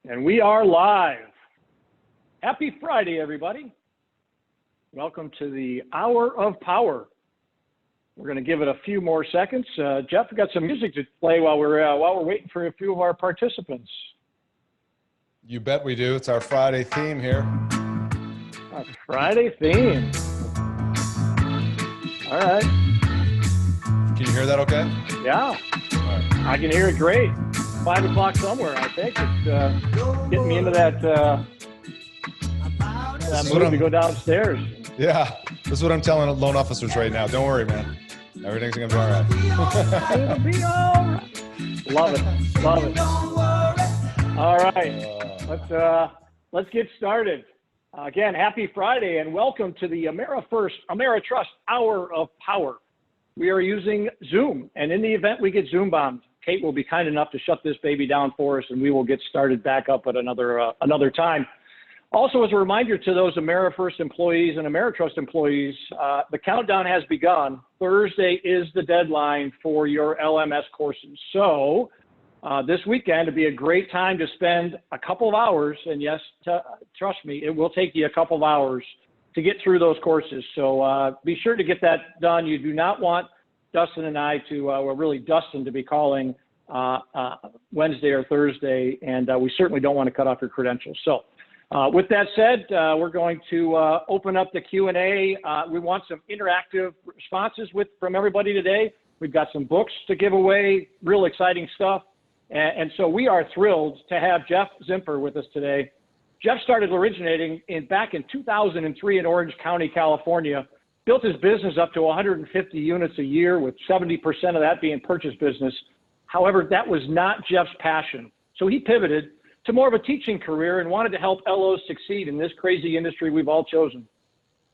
And we are live. Happy Friday, everybody. Welcome to the Hour of Power. We're going to give it a few more seconds. Geoff, we've got some music to play while we're waiting for a few of our participants. You bet we do. It's our Friday theme here. Our Friday theme. All right. Can you hear that okay? Yeah. Right. I can hear it great. 5 o'clock somewhere, I think. It's getting me into that mood to go downstairs. Yeah. This is what I'm telling loan officers right now. Don't worry, man. Everything's going to be all right. It'll be all right. Love it. Love it. All right. Let's get started. Again, happy Friday and welcome to the AmeriTrust Hour of Power. We are using Zoom, and in the event we get Zoom bombed, Kate will be kind enough to shut this baby down for us, and we will get started back up at another time. Also, as a reminder to those AmeriFirst employees and AmeriTrust employees, the countdown has begun. Thursday is the deadline for your LMS courses. So this weekend would be a great time to spend a couple of hours, and yes, trust me, it will take you a couple of hours to get through those courses. So be sure to get that done. You do not want Dustin and I really Dustin to be calling Wednesday or Thursday, and we certainly don't want to cut off your credentials. So with that said, we're going to open up the Q&A. We want some interactive responses from everybody today. We've got some books to give away, real exciting stuff. And so we are thrilled to have Geoff Zimpfer with us today. Geoff started originating back in 2003 in Orange County, California, built his business up to 150 units a year with 70% of that being purchase business. However, that was not Geoff's passion. So he pivoted to more of a teaching career and wanted to help LOs succeed in this crazy industry we've all chosen.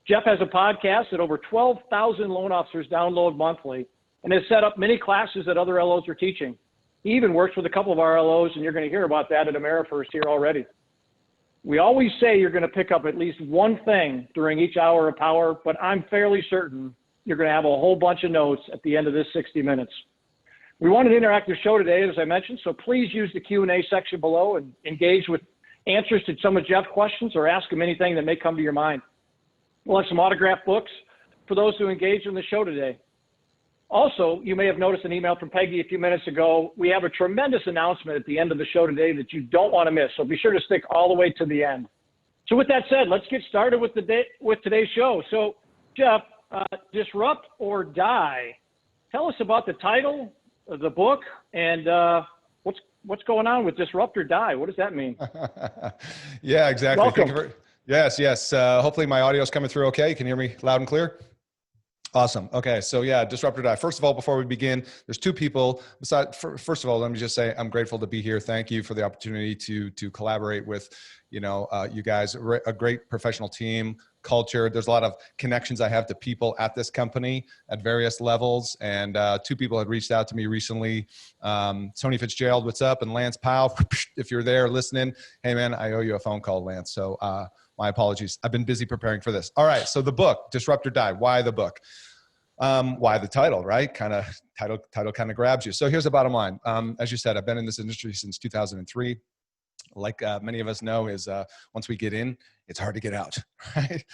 Geoff has a podcast that over 12,000 loan officers download monthly and has set up many classes that other LOs are teaching. He even works with a couple of our LOs, and you're going to hear about that at AmeriFirst here already. We always say you're going to pick up at least one thing during each hour of power, but I'm fairly certain you're going to have a whole bunch of notes at the end of this 60 minutes. We want an interactive show today, as I mentioned, so please use the Q&A section below and engage with answers to some of Geoff's questions or ask him anything that may come to your mind. We'll have some autographed books for those who engage in the show today. Also, you may have noticed an email from Peggy a few minutes ago. We have a tremendous announcement at the end of the show today that you don't want to miss, so be sure to stick all the way to the end. So with that said, let's get started with today's show. So, Geoff, Disrupt or Die. Tell us about the title of the book and what's going on with Disrupt or Die. What does that mean? Yeah, exactly. Welcome. Yes. Hopefully my audio is coming through okay. You can hear me loud and clear? Awesome. Okay. So yeah, Disrupt or Die. First of all, before we begin, there's two people. First of all, let me just say I'm grateful to be here. Thank you for the opportunity to collaborate with, you guys, a great professional team, culture. There's a lot of connections I have to people at this company at various levels. And two people had reached out to me recently. Tony Fitzgerald, what's up? And Lance Powell, if you're there listening, hey man, I owe you a phone call, Lance. So my apologies. I've been busy preparing for this. All right. So the book, Disrupt or Die. Why the book? Why the title, right? Title kind of grabs you. So here's the bottom line. As you said, I've been in this industry since 2003. Like many of us know, is once we get in, it's hard to get out, right?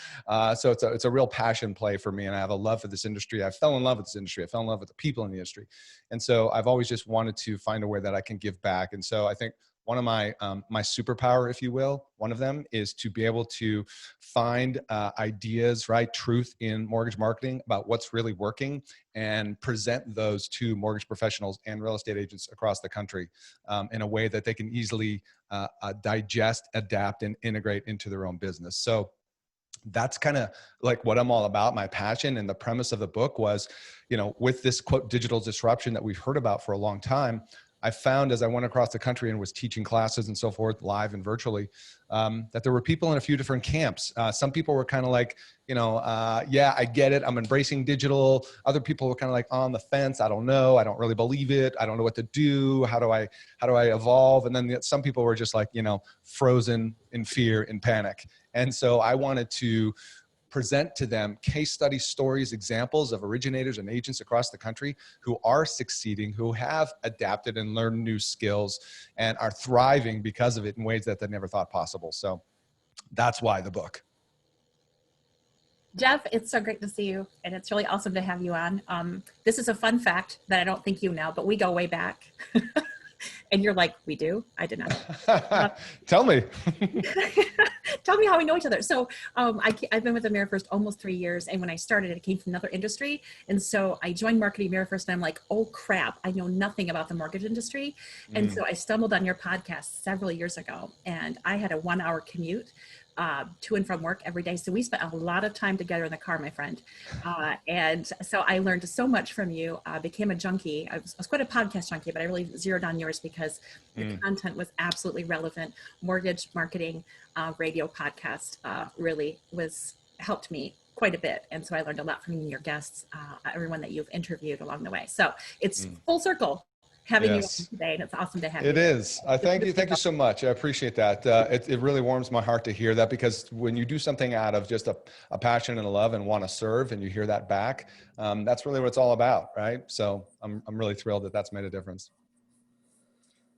So it's a real passion play for me, and I have a love for this industry. I fell in love with this industry. I fell in love with the people in the industry, and so I've always just wanted to find a way that I can give back. And so I think one of my superpower, if you will, one of them is to be able to find ideas, right, truth in mortgage marketing about what's really working and present those to mortgage professionals and real estate agents across the country in a way that they can easily digest, adapt, and integrate into their own business. So that's kind of like what I'm all about. My passion and the premise of the book was, with this quote, digital disruption that we've heard about for a long time, I found as I went across the country and was teaching classes and so forth, live and virtually, that there were people in a few different camps. Some people were kind of like, yeah, I get it. I'm embracing digital. Other people were kind of like on the fence. I don't know. I don't really believe it. I don't know what to do. How do I evolve? And then some people were just like, frozen in fear and panic. And so I wanted to present to them case study stories, examples of originators and agents across the country who are succeeding, who have adapted and learned new skills and are thriving because of it in ways that they never thought possible. So that's why the book. Geoff, it's so great to see you, and it's really awesome to have you on. This is a fun fact that I don't think you know, but we go way back. And you're like, we do? I did not. Tell me. Tell me how we know each other. So I've been with AmeriFirst almost 3 years, and when I started, it came from another industry. And so I joined marketing AmeriFirst, and I'm like, oh crap, I know nothing about the mortgage industry. And so I stumbled on your podcast several years ago, and I had a 1-hour commute to and from work every day. So we spent a lot of time together in the car, my friend. And so I learned so much from you, became a junkie. I was quite a podcast junkie, but I really zeroed on yours because the content was absolutely relevant. Mortgage marketing, radio podcast really helped me quite a bit. And so I learned a lot from you and your guests, everyone that you've interviewed along the way. So it's full circle having you on today, and it's awesome to have you. It is. Thank you. Thank you so much. I appreciate that. It really warms my heart to hear that, because when you do something out of just a passion and a love and want to serve, and you hear that back, that's really what it's all about, right? So I'm really thrilled that that's made a difference.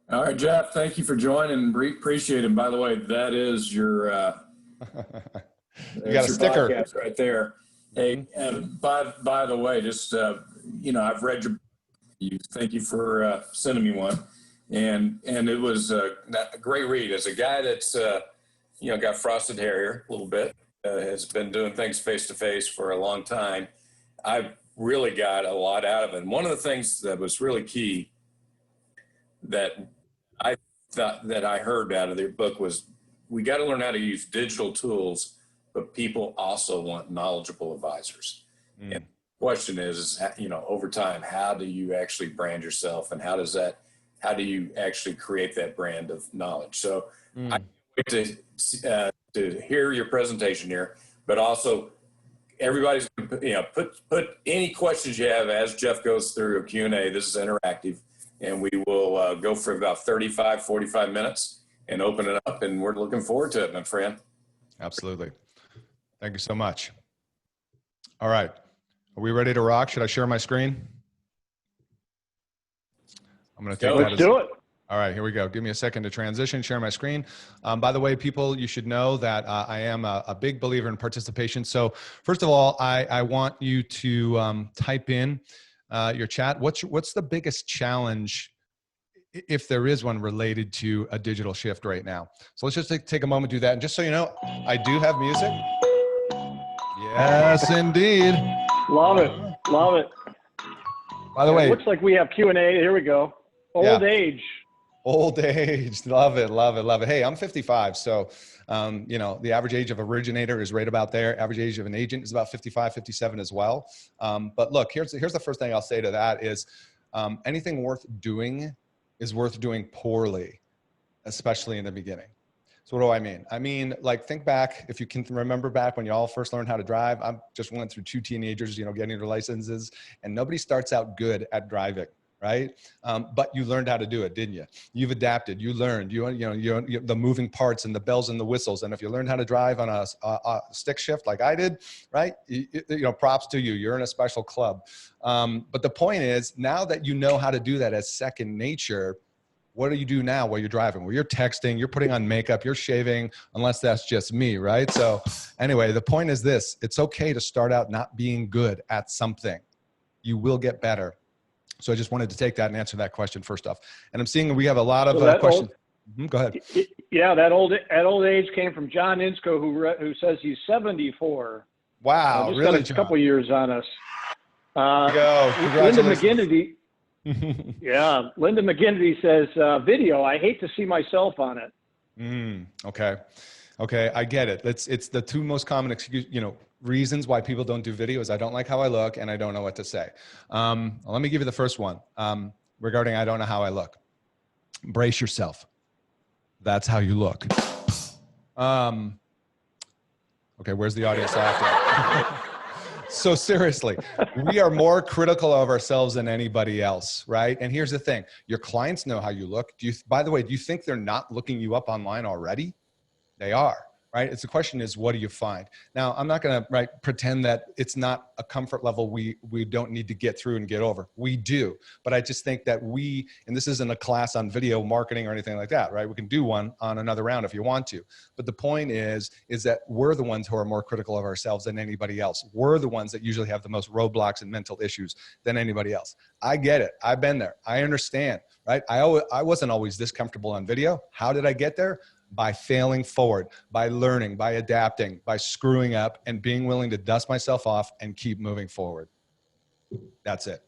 All right, Geoff, thank you for joining. Appreciate it. By the way, that is your you got a sticker podcast right there. Hey, by the way, just I've read your. Thank you for sending me one, and it was a great read. As a guy that's got frosted hair here a little bit, has been doing things face to face for a long time, I've really got a lot out of it. And one of the things that was really key that I thought that I heard out of their book was, we got to learn how to use digital tools, but people also want knowledgeable advisors. And question is, over time, how do you actually brand yourself, and how do you actually create that brand of knowledge? So I can't wait to hear your presentation here, but also everybody's, put any questions you have as Geoff goes through a Q&A. This is interactive, and we will go for about 35, 45 minutes and open it up, and we're looking forward to it, my friend. Absolutely. Thank you so much. All right. Are we ready to rock? Should I share my screen? I'm going to take that. Let's do it. All right, here we go. Give me a second to transition, share my screen. By the way, people, you should know that I am a big believer in participation. So first of all, I want you to type in your chat. What's the biggest challenge, if there is one, related to a digital shift right now? So let's just take a moment to do that. And just so you know, I do have music. Yes, indeed. Love it. Love it. By the way, it looks like we have Q&A. Here we go. Old age. Old age. Love it. Love it. Love it. Hey, I'm 55. So, the average age of originator is right about there. Average age of an agent is about 55, 57 as well. But look, here's the first thing I'll say to that is anything worth doing is worth doing poorly, especially in the beginning. So what do I mean? I mean, like, think back, if you can remember back when you all first learned how to drive. I just went through 2 teenagers, getting their licenses, and nobody starts out good at driving, right? But you learned how to do it, didn't you? You've adapted, you learned, you the moving parts and the bells and the whistles. And if you learned how to drive on a stick shift like I did, right? Props to you, you're in a special club. But the point is, now that you know how to do that as second nature, what do you do now while you're driving? Well, you're texting, you're putting on makeup, you're shaving, unless that's just me, right? So anyway, the point is this: it's okay to start out not being good at something. You will get better. So I just wanted to take that and answer that question first off. And I'm seeing we have a lot of questions. Go ahead. Yeah, that old age came from John Insco, who says he's 74. Wow, just really? got a couple years on us. Go. Linda McGinnity. Yeah, Linda McGinnity says, video, I hate to see myself on it. Okay, I get it. It's the 2 most common reasons why people don't do video is I don't like how I look and I don't know what to say. Let me give you the first one regarding I don't know how I look. Brace yourself. That's how you look. Okay, where's the audience laughter? So seriously, we are more critical of ourselves than anybody else, right? And here's the thing. Your clients know how you look. By the way, do you think they're not looking you up online already? They are. right? It's the question is, what do you find? Now, I'm not going to pretend that it's not a comfort level we don't need to get through and get over. We do, but I just think that and this isn't a class on video marketing or anything like that, right? We can do one on another round if you want to. But the point is that we're the ones who are more critical of ourselves than anybody else. We're the ones that usually have the most roadblocks and mental issues than anybody else. I get it. I've been there. I understand, right? I wasn't always this comfortable on video. How did I get there? By failing forward, by learning, by adapting, by screwing up, and being willing to dust myself off and keep moving forward. That's it.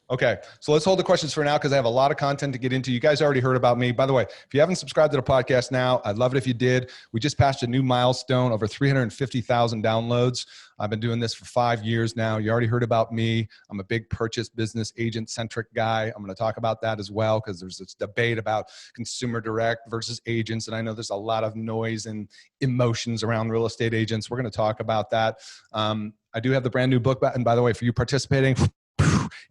Okay, so let's hold the questions for now because I have a lot of content to get into. You guys already heard about me. By the way, if you haven't subscribed to the podcast now, I'd love it if you did. We just passed a new milestone, over 350,000 downloads. I've been doing this for 5 years now. You already heard about me. I'm a big purchase business agent-centric guy. I'm going to talk about that as well because there's this debate about consumer direct versus agents, and I know there's a lot of noise and emotions around real estate agents. We're going to talk about that. I do have the brand new book, and by the way, for you participating,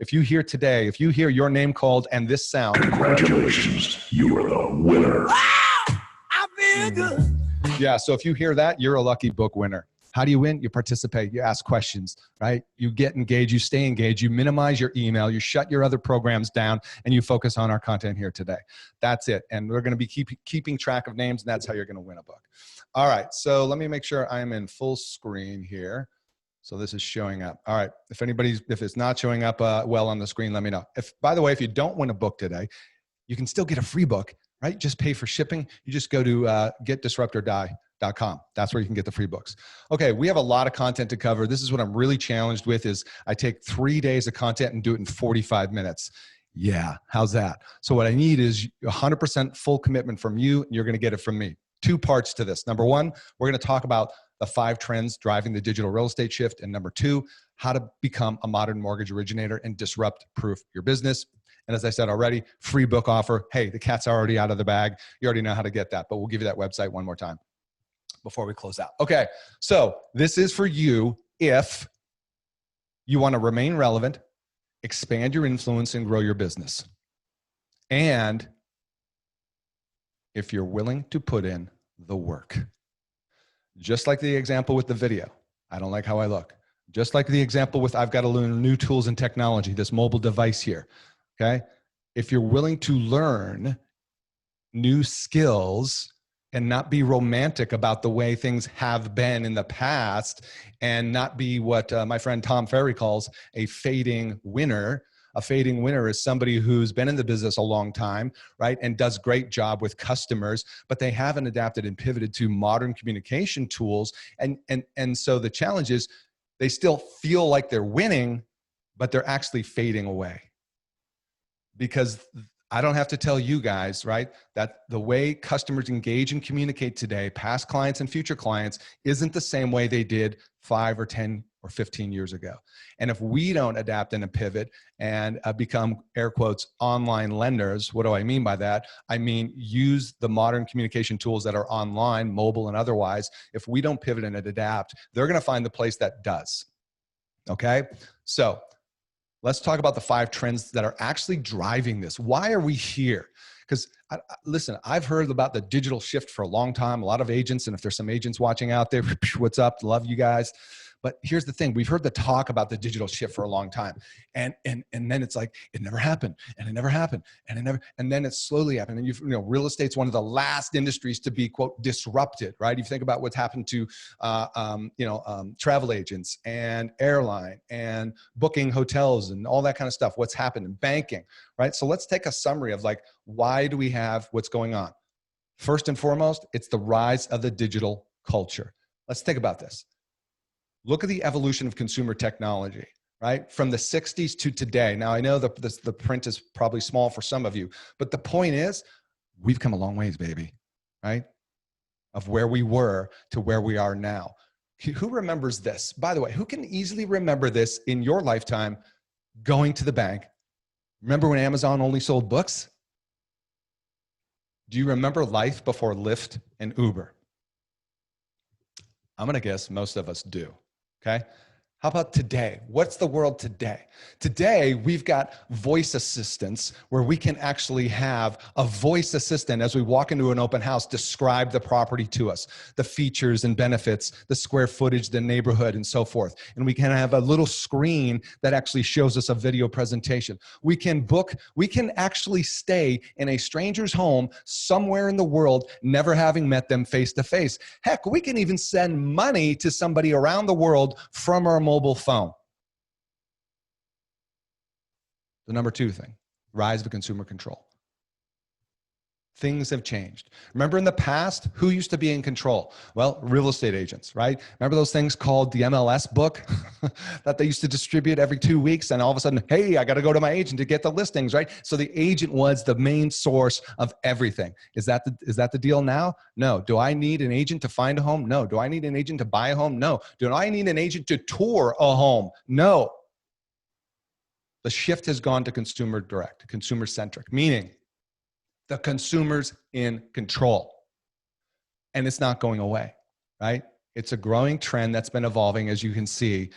if you hear today, if you hear your name called and this sound, congratulations, you are the winner. I feel good. Yeah, so if you hear that, you're a lucky book winner. How do you win? You participate, you ask questions, right? You get engaged, you stay engaged, you minimize your email, you shut your other programs down, and you focus on our content here today. That's it. And we're going to be keeping track of names, and that's how you're going to win a book. All right, so let me make sure I'm in full screen here. So this is showing up. All right. If it's not showing up well on the screen, let me know. By the way, if you don't win a book today, you can still get a free book, right? Just pay for shipping. You just go to getdisruptordie.com. That's where you can get the free books. Okay. We have a lot of content to cover. This is what I'm really challenged with is I take 3 days of content and do it in 45 minutes. Yeah. How's that? So what I need is 100% full commitment from you, and you're going to get it from me. 2 parts to this. Number 1, we're going to talk about the 5 trends driving the digital real estate shift. And number 2, how to become a modern mortgage originator and disrupt-proof your business. And as I said already, free book offer. Hey, the cat's already out of the bag. You already know how to get that, but we'll give you that website one more time before we close out. Okay, so this is for you if you want to remain relevant, expand your influence, and grow your business. And if you're willing to put in the work. Just like the example with the video. I don't like how I look. Just like the example with I've got to learn new tools and technology, this mobile device here, okay? If you're willing to learn new skills and not be romantic about the way things have been in the past and not be what my friend Tom Ferry calls a fading winner. A fading winner is somebody who's been in the business a long time, right? And does great job with customers, but they haven't adapted and pivoted to modern communication tools. And so the challenge is they still feel like they're winning, but they're actually fading away. Because I don't have to tell you guys, right, that the way customers engage and communicate today, past clients and future clients, isn't the same way they did 5 or 10 or 15 years ago. And if we don't adapt and pivot and become, air quotes, online lenders, what do I mean by that? I mean, use the modern communication tools that are online, mobile and otherwise. If we don't pivot and adapt, they're going to find the place that does. Okay? So let's talk about the 5 trends that are actually driving this. Why are we here? Because listen, I've heard about the digital shift for a long time. A lot of agents, and if there's some agents watching out there, what's up? Love you guys. But here's the thing. We've heard the talk about the digital shift for a long time. And then it's like, it never happened, and it never happened, and then it slowly happened. And real estate's one of the last industries to be, quote, disrupted, right? If you think about what's happened to, travel agents and airline and booking hotels and all that kind of stuff, what's happened in banking, right? So let's take a summary of like, why do we have what's going on? First and foremost, it's the rise of the digital culture. Let's think about this. Look at the evolution of consumer technology, right? From the 60s to today. Now, I know the print is probably small for some of you, but the point is, we've come a long ways, baby, right? Of where we were to where we are now. Who remembers this? By the way, who can easily remember this in your lifetime going to the bank? Remember when Amazon only sold books? Do you remember life before Lyft and Uber? I'm going to guess most of us do. Okay. How about today? What's the world today? Today, we've got voice assistants where we can actually have a voice assistant as we walk into an open house, describe the property to us, the features and benefits, the square footage, the neighborhood, and so forth. And we can have a little screen that actually shows us a video presentation. We can actually stay in a stranger's home somewhere in the world, never having met them face to face. Heck, we can even send money to somebody around the world from our mobile phone. The number two thing, rise of consumer control. Things have changed. Remember in the past, who used to be in control? Well, real estate agents, right? Remember those things called the MLS book that they used to distribute every 2 weeks, and all of a sudden, hey, I got to go to my agent to get the listings, right? So the agent was the main source of everything. Is that the deal now? No. Do I need an agent to find a home? No. Do I need an agent to buy a home? No. Do I need an agent to tour a home? No. The shift has gone to consumer direct, consumer centric, meaning the consumer's in control. And it's not going away, right? It's a growing trend that's been evolving, as you can see.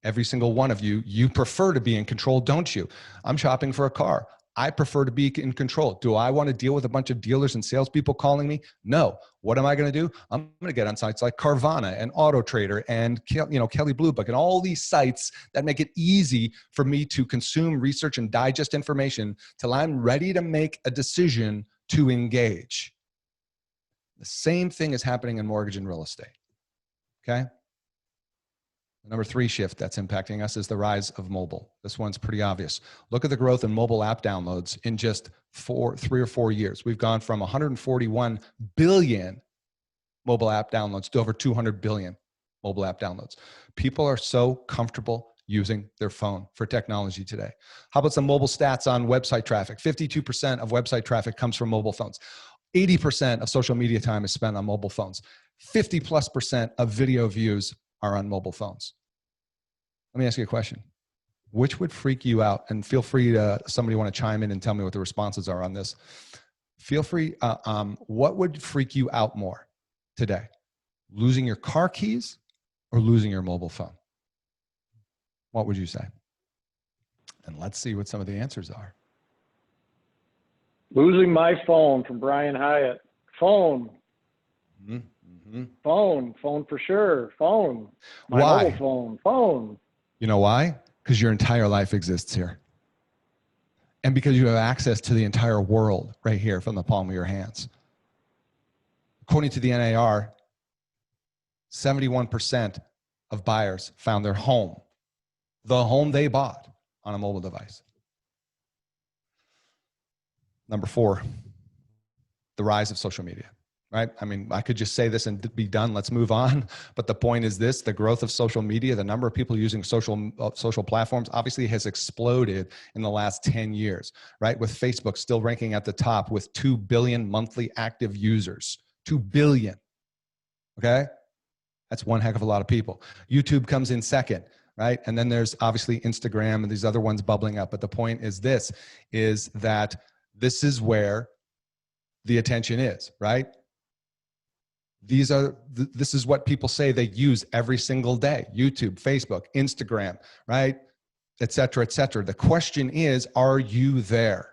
Every single one of you, you prefer to be in control, don't you? I'm shopping for a car. I prefer to be in control. Do I want to deal with a bunch of dealers and salespeople calling me? No. What am I going to do? I'm going to get on sites like Carvana and Auto Trader and Kelley Blue Book and all these sites that make it easy for me to consume, research, and digest information till I'm ready to make a decision to engage. The same thing is happening in mortgage and real estate. Okay? The number three shift that's impacting us is the rise of mobile. This one's pretty obvious. Look at the growth in mobile app downloads in just 3 or 4 years. We've gone from 141 billion mobile app downloads to over 200 billion mobile app downloads. People are so comfortable using their phone for technology today. How about some mobile stats on website traffic? 52% of website traffic comes from mobile phones. 80% of social media time is spent on mobile phones. 50+% of video views are on mobile phones. Let me ask you a question. Which would freak you out? And feel free to, somebody want to chime in and tell me what the responses are on this. Feel free, what would freak you out more today? Losing your car keys or losing your mobile phone? What would you say? And let's see what some of the answers are. Losing my phone, from Brian Hyatt. Phone. Phone for sure. Phone. My Why? mobile phone. You know why? Because your entire life exists here. And because you have access to the entire world right here from the palm of your hands. According to the NAR, 71% of buyers found their home, the home they bought, on a mobile device. Number four, the rise of social media. Right? I mean, I could just say this and be done. Let's move on. But the point is this, the growth of social media, the number of people using social platforms obviously has exploded in the last 10 years, right? With Facebook still ranking at the top with 2 billion monthly active users. 2 billion, okay? That's one heck of a lot of people. YouTube comes in second, right? And then there's obviously Instagram and these other ones bubbling up. But the point is this, is that this is where the attention is, right? This is what people say they use every single day. YouTube, Facebook, Instagram, right? Et cetera, et cetera. The question is, are you there?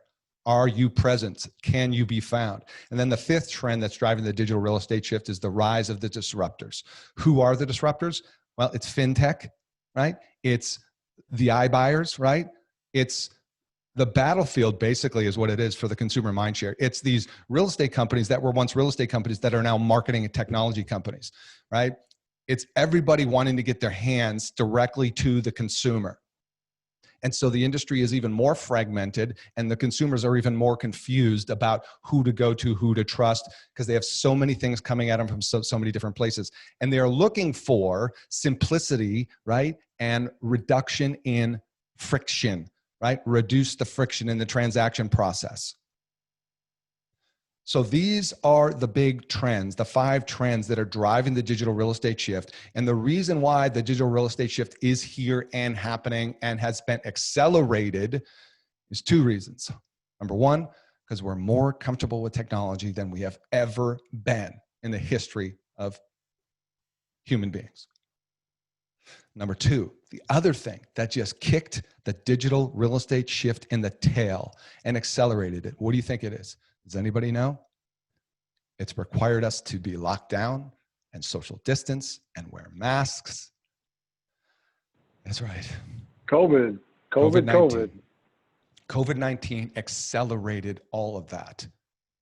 Are you present? Can you be found? And then the fifth trend that's driving the digital real estate shift is the rise of the disruptors. Who are the disruptors? Well, it's fintech, right? It's the iBuyers, right? It's the battlefield basically is what it is for the consumer mindshare. It's these real estate companies that were once real estate companies that are now marketing and technology companies, right? It's everybody wanting to get their hands directly to the consumer. And so the industry is even more fragmented and the consumers are even more confused about who to go to, who to trust, because they have so many things coming at them from so many different places. And they're looking for simplicity, right? And reduction in friction. Right? Reduce the friction in the transaction process. So these are the big trends, the 5 trends that are driving the digital real estate shift. And the reason why the digital real estate shift is here and happening and has been accelerated is 2 reasons. Number 1, because we're more comfortable with technology than we have ever been in the history of human beings. Number 2, The other thing that just kicked the digital real estate shift in the tail and accelerated it, what do you think it is? Does anybody know? It's required us to be locked down and social distance and wear masks. That's right. COVID. COVID-19 accelerated all of that.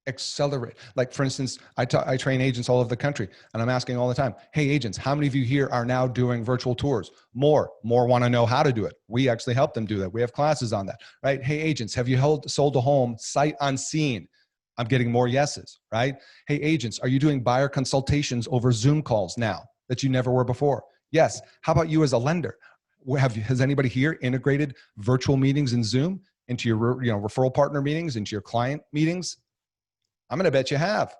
Accelerate. Like, for instance, I train agents all over the country, and I'm asking all the time, hey, agents, how many of you here are now doing virtual tours? More want to know how to do it. We actually help them do that. We have classes on that, right? Hey, agents, have you sold a home sight unseen? I'm getting more yeses, right? Hey, agents, are you doing buyer consultations over Zoom calls now that you never were before? Yes. How about you as a lender? Has anybody here integrated virtual meetings in Zoom into your referral partner meetings, into your client meetings? I'm going to bet you have.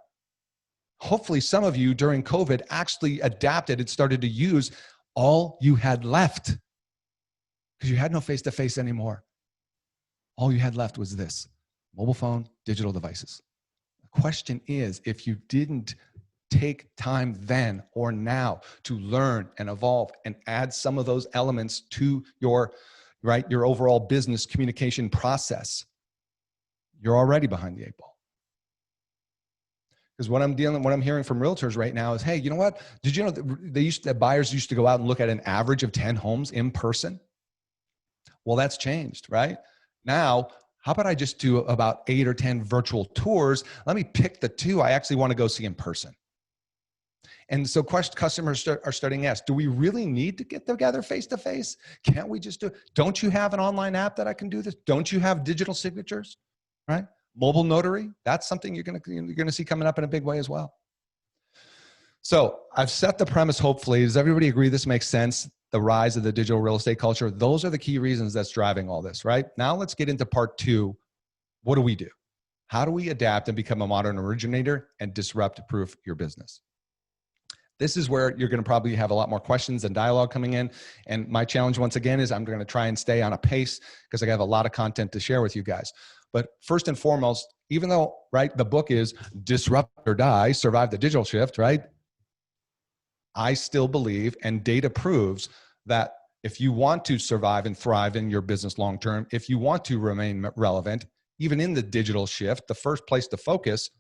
Hopefully some of you during COVID actually adapted and started to use all you had left, because you had no face-to-face anymore. All you had left was this: mobile phone, digital devices. The question is, if you didn't take time then or now to learn and evolve and add some of those elements to your overall business communication process, you're already behind the 8 ball. Because what I'm hearing from realtors right now is, hey, you know what? Did you know that buyers used to go out and look at an average of 10 homes in person? Well, that's changed, right? Now, how about I just do about 8 or 10 virtual tours? Let me pick the 2 I actually want to go see in person. And so customers are starting to ask, do we really need to get together face-to-face? Can't we just do it? Don't you have an online app that I can do this? Don't you have digital signatures, right? Mobile notary, that's something you're going to see coming up in a big way as well. So I've set the premise, hopefully. Does everybody agree this makes sense? The rise of the digital real estate culture. Those are the key reasons that's driving all this, right? Now let's get into part 2. What do we do? How do we adapt and become a modern originator and disrupt-proof your business? This is where you're going to probably have a lot more questions and dialogue coming in. And my challenge, once again, is I'm going to try and stay on a pace because I have a lot of content to share with you guys. But first and foremost, even though, right, the book is Disrupt or Die, Survive the Digital Shift, right? I still believe, and data proves, that if you want to survive and thrive in your business long-term, if you want to remain relevant, even in the digital shift, the first place to focus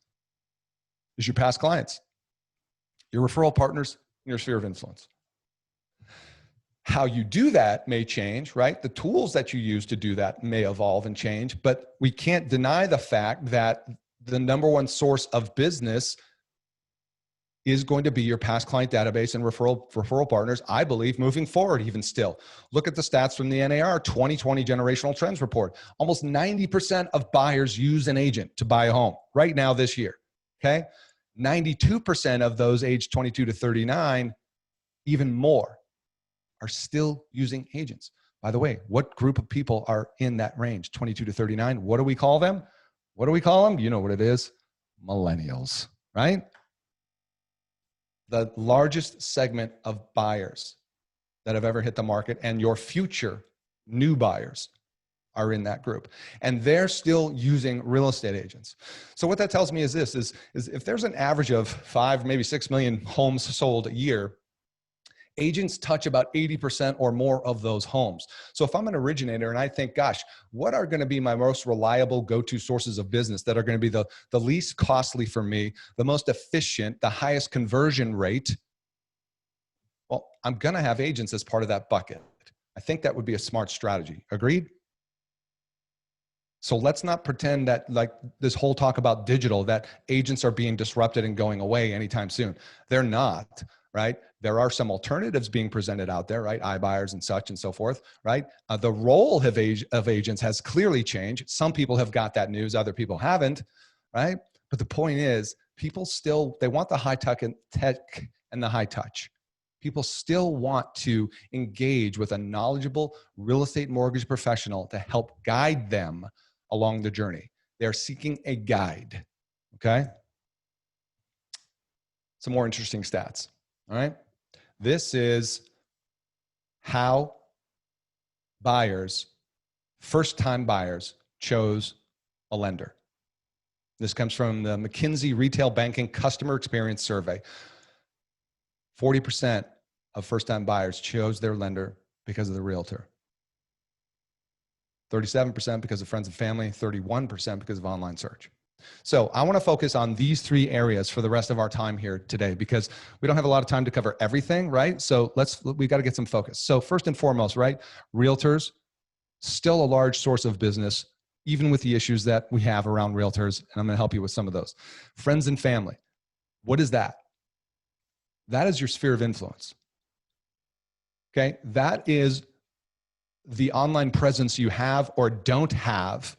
is your past clients, your referral partners, and your sphere of influence. How you do that may change, right? The tools that you use to do that may evolve and change, but we can't deny the fact that the number one source of business is going to be your past client database and referral partners, I believe, moving forward even still. Look at the stats from the NAR 2020 Generational Trends Report. Almost 90% of buyers use an agent to buy a home right now this year, okay? 92% of those aged 22 to 39, even more, are still using agents. By the way, what group of people are in that range, 22 to 39? What do we call them? What do we call them? You know what it is. Millennials, right? The largest segment of buyers that have ever hit the market, and your future new buyers are in that group. And they're still using real estate agents. So what that tells me is this, is if there's an average of 5, maybe 6 million homes sold a year, agents touch about 80% or more of those homes. So if I'm an originator and I think, gosh, what are going to be my most reliable go-to sources of business that are going to be the least costly for me, the most efficient, the highest conversion rate? Well, I'm going to have agents as part of that bucket. I think that would be a smart strategy. Agreed? So let's not pretend that, like this whole talk about digital, that agents are being disrupted and going away anytime soon. They're not, right? There are some alternatives being presented out there, right? iBuyers and such and so forth, right? The role of agents has clearly changed. Some people have got that news, other people haven't, right? But the point is, people still, they want the high tech and the high touch. People still want to engage with a knowledgeable real estate mortgage professional to help guide them along the journey. They're seeking a guide, okay? Some more interesting stats, all right? This is how buyers, first-time buyers, chose a lender. This comes from the McKinsey Retail Banking Customer Experience Survey. 40% of first-time buyers chose their lender because of the realtor. 37% because of friends and family, 31% because of online search. So I want to focus on these three areas for the rest of our time here today, because we don't have a lot of time to cover everything, right? So we got to get some focus. So first and foremost, right? Realtors, still a large source of business, even with the issues that we have around realtors. And I'm going to help you with some of those. Friends and family. What is that? That is your sphere of influence. Okay. That is the online presence you have or don't have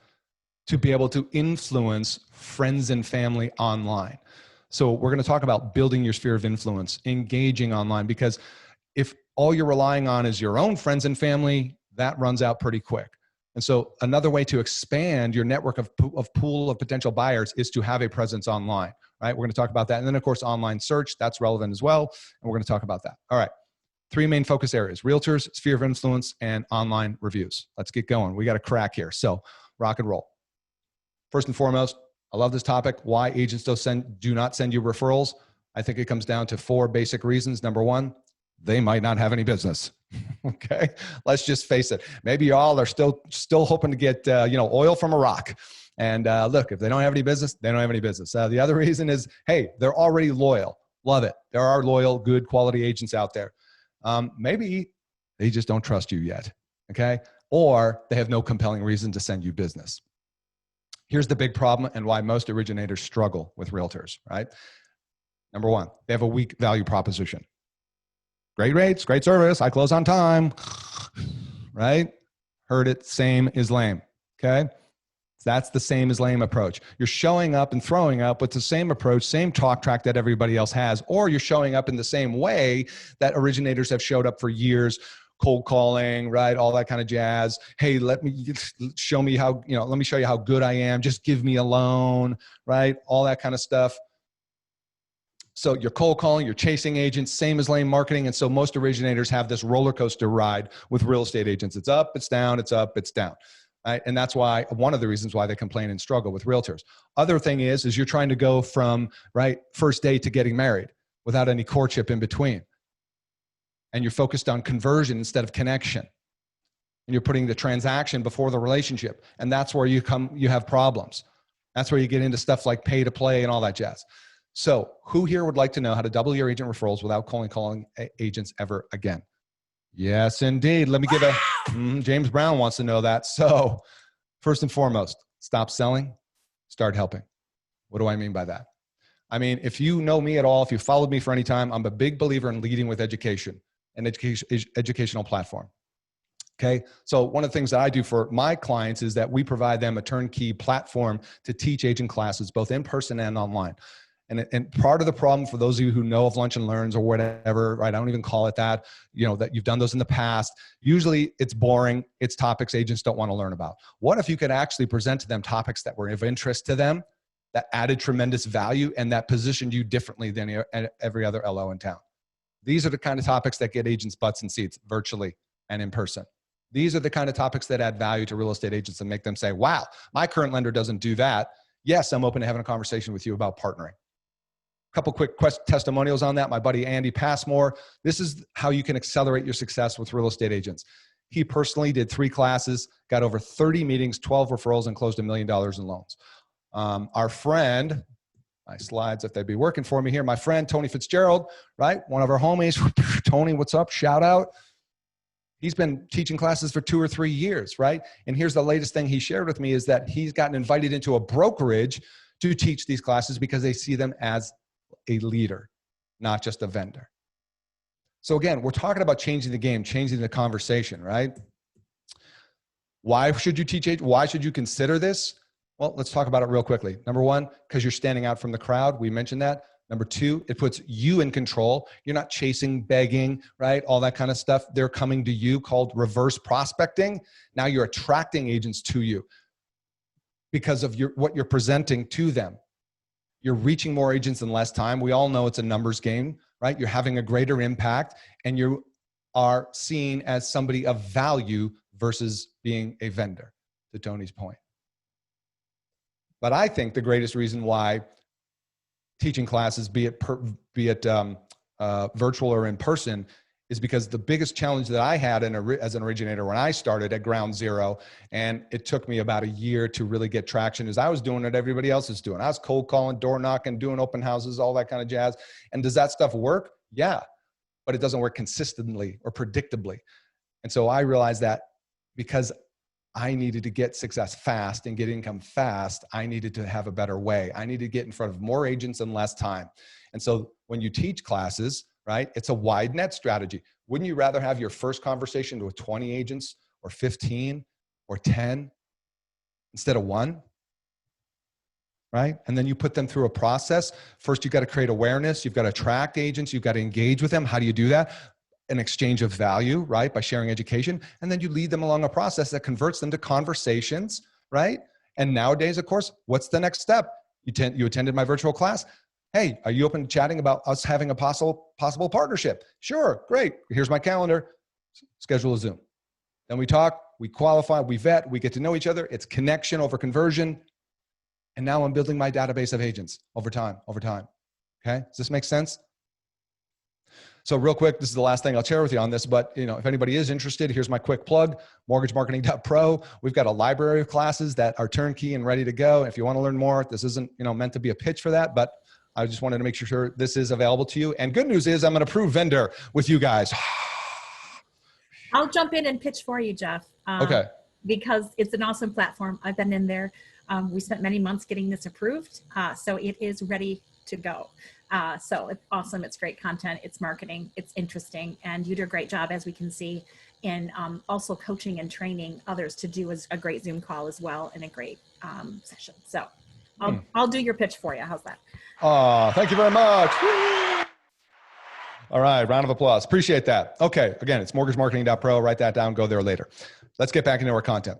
to be able to influence friends and family online. So we're going to talk about building your sphere of influence, engaging online, because if all you're relying on is your own friends and family, that runs out pretty quick. And so another way to expand your network of pool of potential buyers is to have a presence online, right? We're going to talk about that. And then of course, online search, that's relevant as well. And we're going to talk about that. All right. Three main focus areas: realtors, sphere of influence, and online reviews. Let's get going. We got a crack here. So rock and roll. First and foremost, I love this topic. Why agents do not send you referrals. I think it comes down to four basic reasons. Number one, they might not have any business. Okay, let's just face it. Maybe y'all are still hoping to get oil from a rock. And look, if they don't have any business, they don't have any business. The other reason is, hey, they're already loyal. Love it. There are loyal, good quality agents out there. Maybe they just don't trust you yet. Okay, or they have no compelling reason to send you business. Here's the big problem and why most originators struggle with realtors, right? Number one, they have a weak value proposition. Great rates, great service, I close on time, right? Heard it, same is lame, okay? That's the same as lame approach. You're showing up and throwing up with the same approach, same talk track that everybody else has, or you're showing up in the same way that originators have showed up for years, cold calling, right? All that kind of jazz. Hey, let me show you how good I am. Just give me a loan, right? All that kind of stuff. So you're cold calling, you're chasing agents, same as lame marketing. And so most originators have this roller coaster ride with real estate agents. It's up, it's down, it's up, it's down. Right? And that's why, one of the reasons why they complain and struggle with realtors. Other thing is you're trying to go from, right, first date to getting married without any courtship in between. And you're focused on conversion instead of connection. And you're putting the transaction before the relationship. And that's where you have problems. That's where you get into stuff like pay to play and all that jazz. So who here would like to know how to double your agent referrals without calling agents ever again? Yes, indeed. Let me give James Brown wants to know that. So first and foremost, stop selling, start helping. What do I mean by that? I mean, if you know me at all, if you followed me for any time, I'm a big believer in leading with education and educational platform. Okay. So one of the things that I do for my clients is that we provide them a turnkey platform to teach agent classes, both in person and online. And part of the problem for those of you who know of Lunch and Learns or whatever, right? I don't even call it that, that you've done those in the past. Usually it's boring. It's topics agents don't want to learn about. What if you could actually present to them topics that were of interest to them, that added tremendous value, and that positioned you differently than every other LO in town? These are the kind of topics that get agents butts and seats virtually and in person. These are the kind of topics that add value to real estate agents and make them say, wow, my current lender doesn't do that. Yes, I'm open to having a conversation with you about partnering. Couple quick testimonials on that. My buddy, Andy Passmore. This is how you can accelerate your success with real estate agents. He personally did 3 classes, got over 30 meetings, 12 referrals, and closed $1 million in loans. Our friend, my slides, if they'd be working for me here, my friend, Tony Fitzgerald, right? One of our homies. Tony, what's up? Shout out. He's been teaching classes for 2 or 3 years, right? And here's the latest thing he shared with me is that he's gotten invited into a brokerage to teach these classes because they see them as a leader, not just a vendor. So again, we're talking about changing the game, changing the conversation, right? Why should you teach? Why should you consider this? Well, let's talk about it real quickly. Number one, because you're standing out from the crowd. We mentioned that. Number two, it puts you in control. You're not chasing, begging, right? All that kind of stuff. They're coming to you, called reverse prospecting. Now you're attracting agents to you because of what you're presenting to them. You're reaching more agents in less time. We all know it's a numbers game, right? You're having a greater impact and you are seen as somebody of value versus being a vendor, to Tony's point. But I think the greatest reason why teaching classes, be it virtual or in person, is because the biggest challenge that I had as an originator when I started at ground zero, and it took me about a year to really get traction, is I was doing what everybody else is doing. I was cold calling, door knocking, doing open houses, all that kind of jazz. And does that stuff work? Yeah, but it doesn't work consistently or predictably. And so I realized that because I needed to get success fast and get income fast, I needed to have a better way. I needed to get in front of more agents in less time. And so when you teach classes, right, it's a wide net strategy. Wouldn't you rather have your first conversation with 20 agents or 15 or 10 instead of one? Right? And then you put them through a process. First, you've got to create awareness. You've got to attract agents. You've got to engage with them. How do you do that? An exchange of value, right? By sharing education. And then you lead them along a process that converts them to conversations, right? And nowadays, of course, what's the next step? You attended my virtual class. Hey, are you open to chatting about us having a possible partnership? Sure, great. Here's my calendar. Schedule a Zoom. Then we talk, we qualify, we vet, we get to know each other. It's connection over conversion. And now I'm building my database of agents over time. Okay, does this make sense? So real quick, this is the last thing I'll share with you on this, but if anybody is interested, here's my quick plug, mortgagemarketing.pro. We've got a library of classes that are turnkey and ready to go. If you want to learn more, this isn't meant to be a pitch for that, but I just wanted to make sure this is available to you. And good news is I'm an approved vendor with you guys. I'll jump in and pitch for you, Geoff. Okay. Because it's an awesome platform. I've been in there. We spent many months getting this approved. So it is ready to go. So it's awesome. It's great content. It's marketing. It's interesting. And you do a great job, as we can see, in also coaching and training others to do a great Zoom call as well, and a great session. So I'll do your pitch for you. How's that? Oh, thank you very much. All right, round of applause. Appreciate that. Okay, again, it's mortgagemarketing.pro. Write that down. Go there later. Let's get back into our content.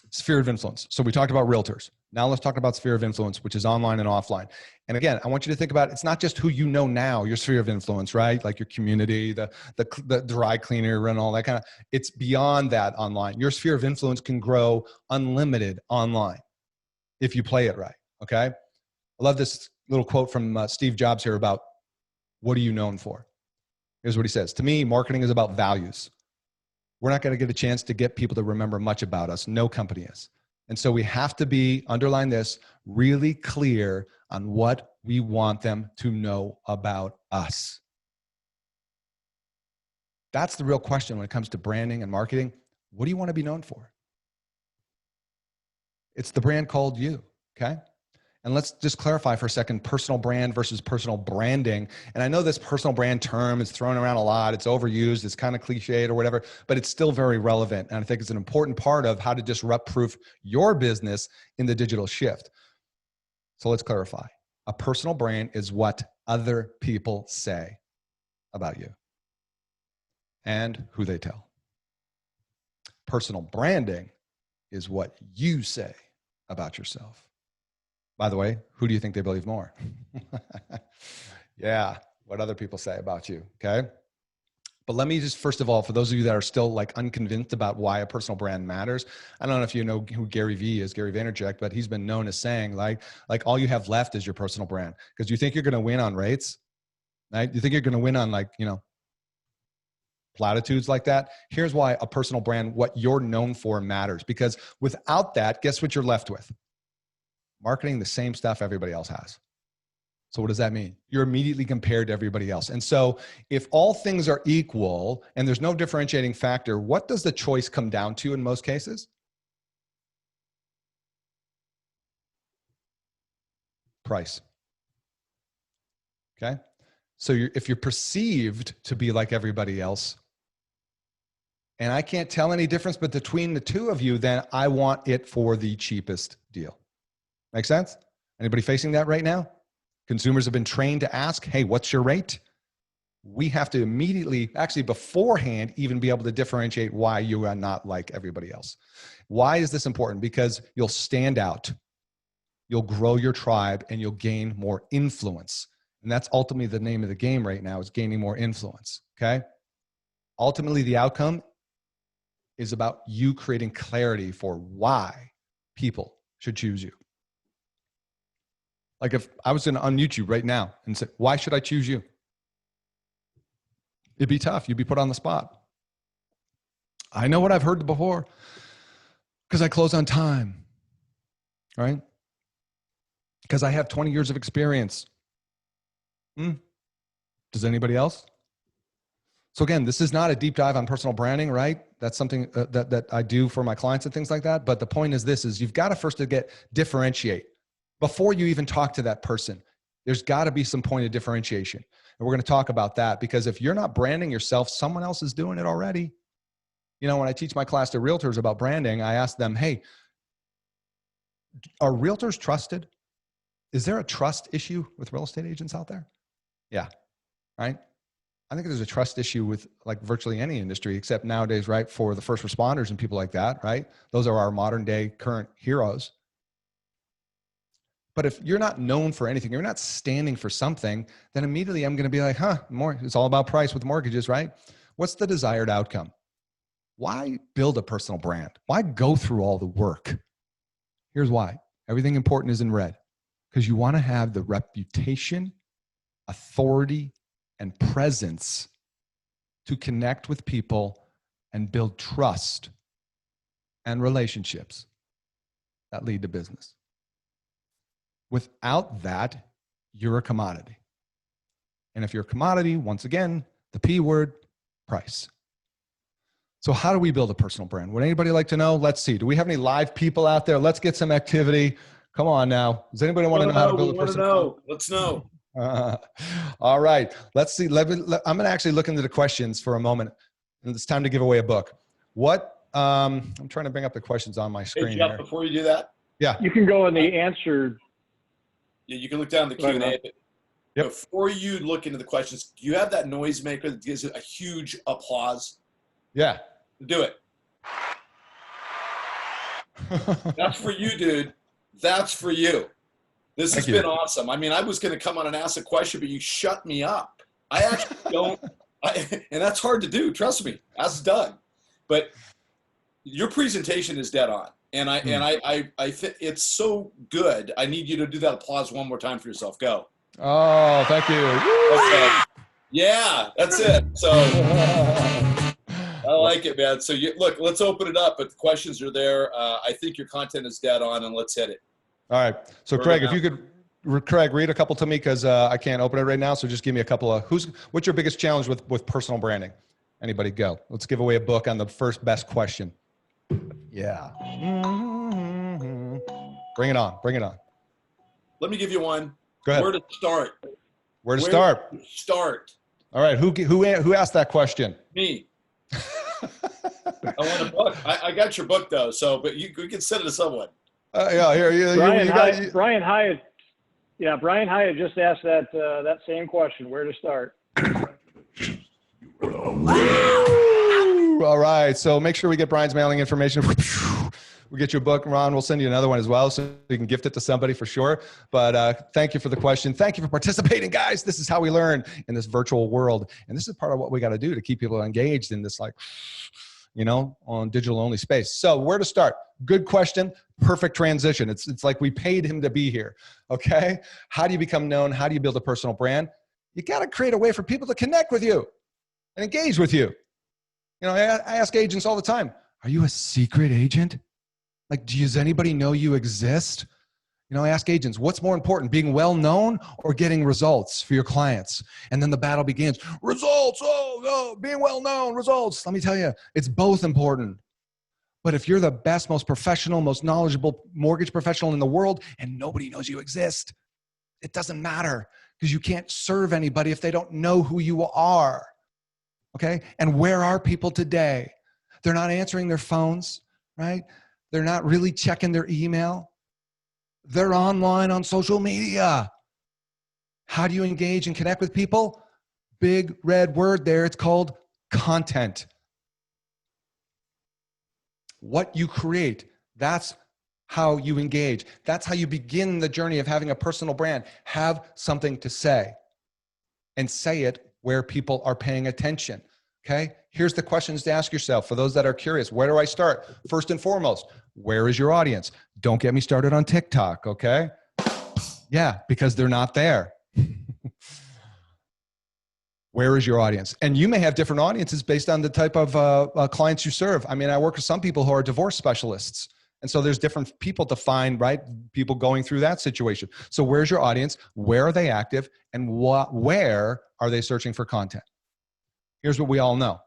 Sphere of influence. So we talked about realtors. Now let's talk about sphere of influence, which is online and offline. And again, I want you to think about, it's not just who you know now, your sphere of influence, right? Like your community, the dry cleaner and all that kind of, it's beyond that online. Your sphere of influence can grow unlimited online if you play it right, okay? I love this little quote from Steve Jobs here about what are you known for? Here's what he says. To me, marketing is about values. We're not going to get a chance to get people to remember much about us. No company is. And so we have to be, underline this, really clear on what we want them to know about us. That's the real question when it comes to branding and marketing. What do you want to be known for? It's the brand called you, okay? And let's just clarify for a second, personal brand versus personal branding. And I know this personal brand term is thrown around a lot. It's overused. It's kind of cliched or whatever, but it's still very relevant. And I think it's an important part of how to disrupt-proof your business in the digital shift. So let's clarify. A personal brand is what other people say about you and who they tell. Personal branding is what you say about yourself. By the way, who do you think they believe more? Yeah, what other people say about you, okay? But let me just, first of all, for those of you that are still like unconvinced about why a personal brand matters, I don't know if you know who Gary V is, Gary Vaynerchuk, but he's been known as saying like all you have left is your personal brand. Because you think you're going to win on rates, right? You think you're going to win on platitudes like that. Here's why a personal brand, what you're known for, matters. Because without that, guess what you're left with? Marketing the same stuff everybody else has. So what does that mean? You're immediately compared to everybody else. And so if all things are equal and there's no differentiating factor, what does the choice come down to in most cases? Price. Okay? So if you're perceived to be like everybody else, and I can't tell any difference but between the two of you, then I want it for the cheapest deal. Make sense? Anybody facing that right now? Consumers have been trained to ask, hey, what's your rate? We have to immediately, actually beforehand, even be able to differentiate why you are not like everybody else. Why is this important? Because you'll stand out, you'll grow your tribe, and you'll gain more influence. And that's ultimately the name of the game right now, is gaining more influence, okay? Ultimately, the outcome is about you creating clarity for why people should choose you. Like if I was going to unmute you right now and say, why should I choose you? It'd be tough. You'd be put on the spot. I know what I've heard before because I close on time, right? Because I have 20 years of experience. Does anybody else? So again, this is not a deep dive on personal branding, right? That's something that I do for my clients and things like that. But the point is this, is you've got to first differentiate. Before you even talk to that person, there's got to be some point of differentiation. And we're going to talk about that, because if you're not branding yourself, someone else is doing it already. You know, when I teach my class to realtors about branding, I ask them, hey, are realtors trusted? Is there a trust issue with real estate agents out there? Yeah, right? I think there's a trust issue with like virtually any industry, except nowadays, right, for the first responders and people like that, right? Those are our modern day current heroes. But if you're not known for anything, you're not standing for something, then immediately I'm going to be like, it's all about price with mortgages, right? What's the desired outcome? Why build a personal brand? Why go through all the work? Here's why. Everything important is in red. Because you want to have the reputation, authority, and presence to connect with people and build trust and relationships that lead to business. Without that, you're a commodity. And if you're a commodity, once again, the P word, price. So how do we build a personal brand? Would anybody like to know? Let's see. Do we have any live people out there? Let's get some activity. Come on now. Does anybody want to know how to build a personal brand? Let's know. All right. Let's see. I'm going to actually look into the questions for a moment. And it's time to give away a book. I'm trying to bring up the questions on my screen. Hey, Geoff, here. before you do that. Yeah. You can go in the answer. Yeah, you can look down the Q&A. Yep. Before you look into the questions, do you have that noisemaker that gives it a huge applause? Yeah. Do it. That's for you, dude. That's for you. This has been awesome. I mean, I was going to come on and ask a question, but you shut me up. I actually don't, and that's hard to do. Trust me. Ask Doug. But your presentation is dead on, and I think it's so good. I need you to do that applause one more time for yourself. Go. Oh, thank you. Okay. Yeah, that's it. So I like it, man. So look, let's open it up. But the questions are there. I think your content is dead on, and let's hit it. All right. So Craig, if you could, Craig, read a couple to me, because I can't open it right now. So just give me a couple of what's your biggest challenge with personal branding? Anybody go? Let's give away a book on the first best question. Yeah. Bring it on. Bring it on. Let me give you one. Go ahead. Where to start? Where to start? Start. All right. Who asked that question? Me. I want a book. I got your book though. So, but we can send it to someone. Yeah. Here. Brian Hyatt. Yeah, Brian Hyatt just asked that same question. Where to start? All right. So make sure we get Brian's mailing information. We'll get you a book, Ron. We'll send you another one as well, so you can gift it to somebody for sure. But thank you for the question. Thank you for participating, guys. This is how we learn in this virtual world. And this is part of what we got to do to keep people engaged in this, on digital only space. So where to start? Good question. Perfect transition. It's like we paid him to be here. Okay. How do you become known? How do you build a personal brand? You got to create a way for people to connect with you and engage with you. I ask agents all the time, are you a secret agent? Like, does anybody know you exist? I ask agents, what's more important, being well known or getting results for your clients? And then the battle begins. Results, being well known, results. Let me tell you, it's both important. But if you're the best, most professional, most knowledgeable mortgage professional in the world and nobody knows you exist, it doesn't matter, because you can't serve anybody if they don't know who you are. Okay? And where are people today? They're not answering their phones, right? They're not really checking their email. They're online on social media. How do you engage and connect with people? Big red word there. It's called content. What you create, that's how you engage. That's how you begin the journey of having a personal brand. Have something to say, and say it where people are paying attention. Okay? Here's the questions to ask yourself for those that are curious. Where do I start? First and foremost, where is your audience? Don't get me started on TikTok, okay? Yeah, because they're not there. Where is your audience? And you may have different audiences based on the type of clients you serve. I mean, I work with some people who are divorce specialists. And so there's different people to find, right? People going through that situation. So where's your audience? Where are they active? And where are they searching for content? Here's what we all know.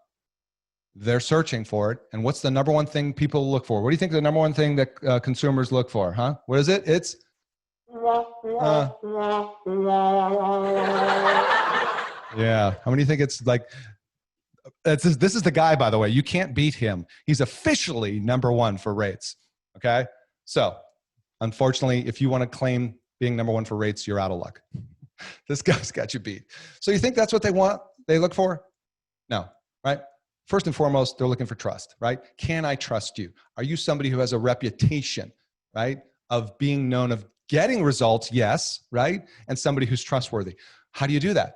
They're searching for it. And what's the number one thing people look for? What do you think the number one thing that consumers look for, huh? What is it? It's... yeah. How many think it's like... this is the guy, by the way. You can't beat him. He's officially number one for rates. Okay. So unfortunately, if you want to claim being number one for rates, you're out of luck. This guy's got you beat. So you think that's what they look for? No, right? First and foremost, they're looking for trust, right? Can I trust you? Are you somebody who has a reputation, right? Of being known, of getting results? Yes. Right. And somebody who's trustworthy. How do you do that?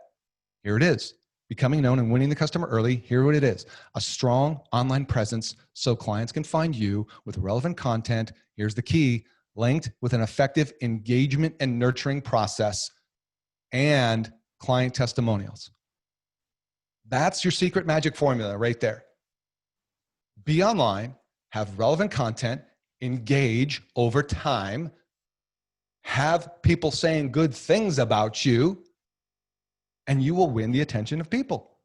Here it is. Becoming known and winning the customer early. Here what it is. A strong online presence so clients can find you with relevant content. Here's the key. Linked with an effective engagement and nurturing process and client testimonials. That's your secret magic formula right there. Be online, have relevant content, engage over time, have people saying good things about you, and you will win the attention of people.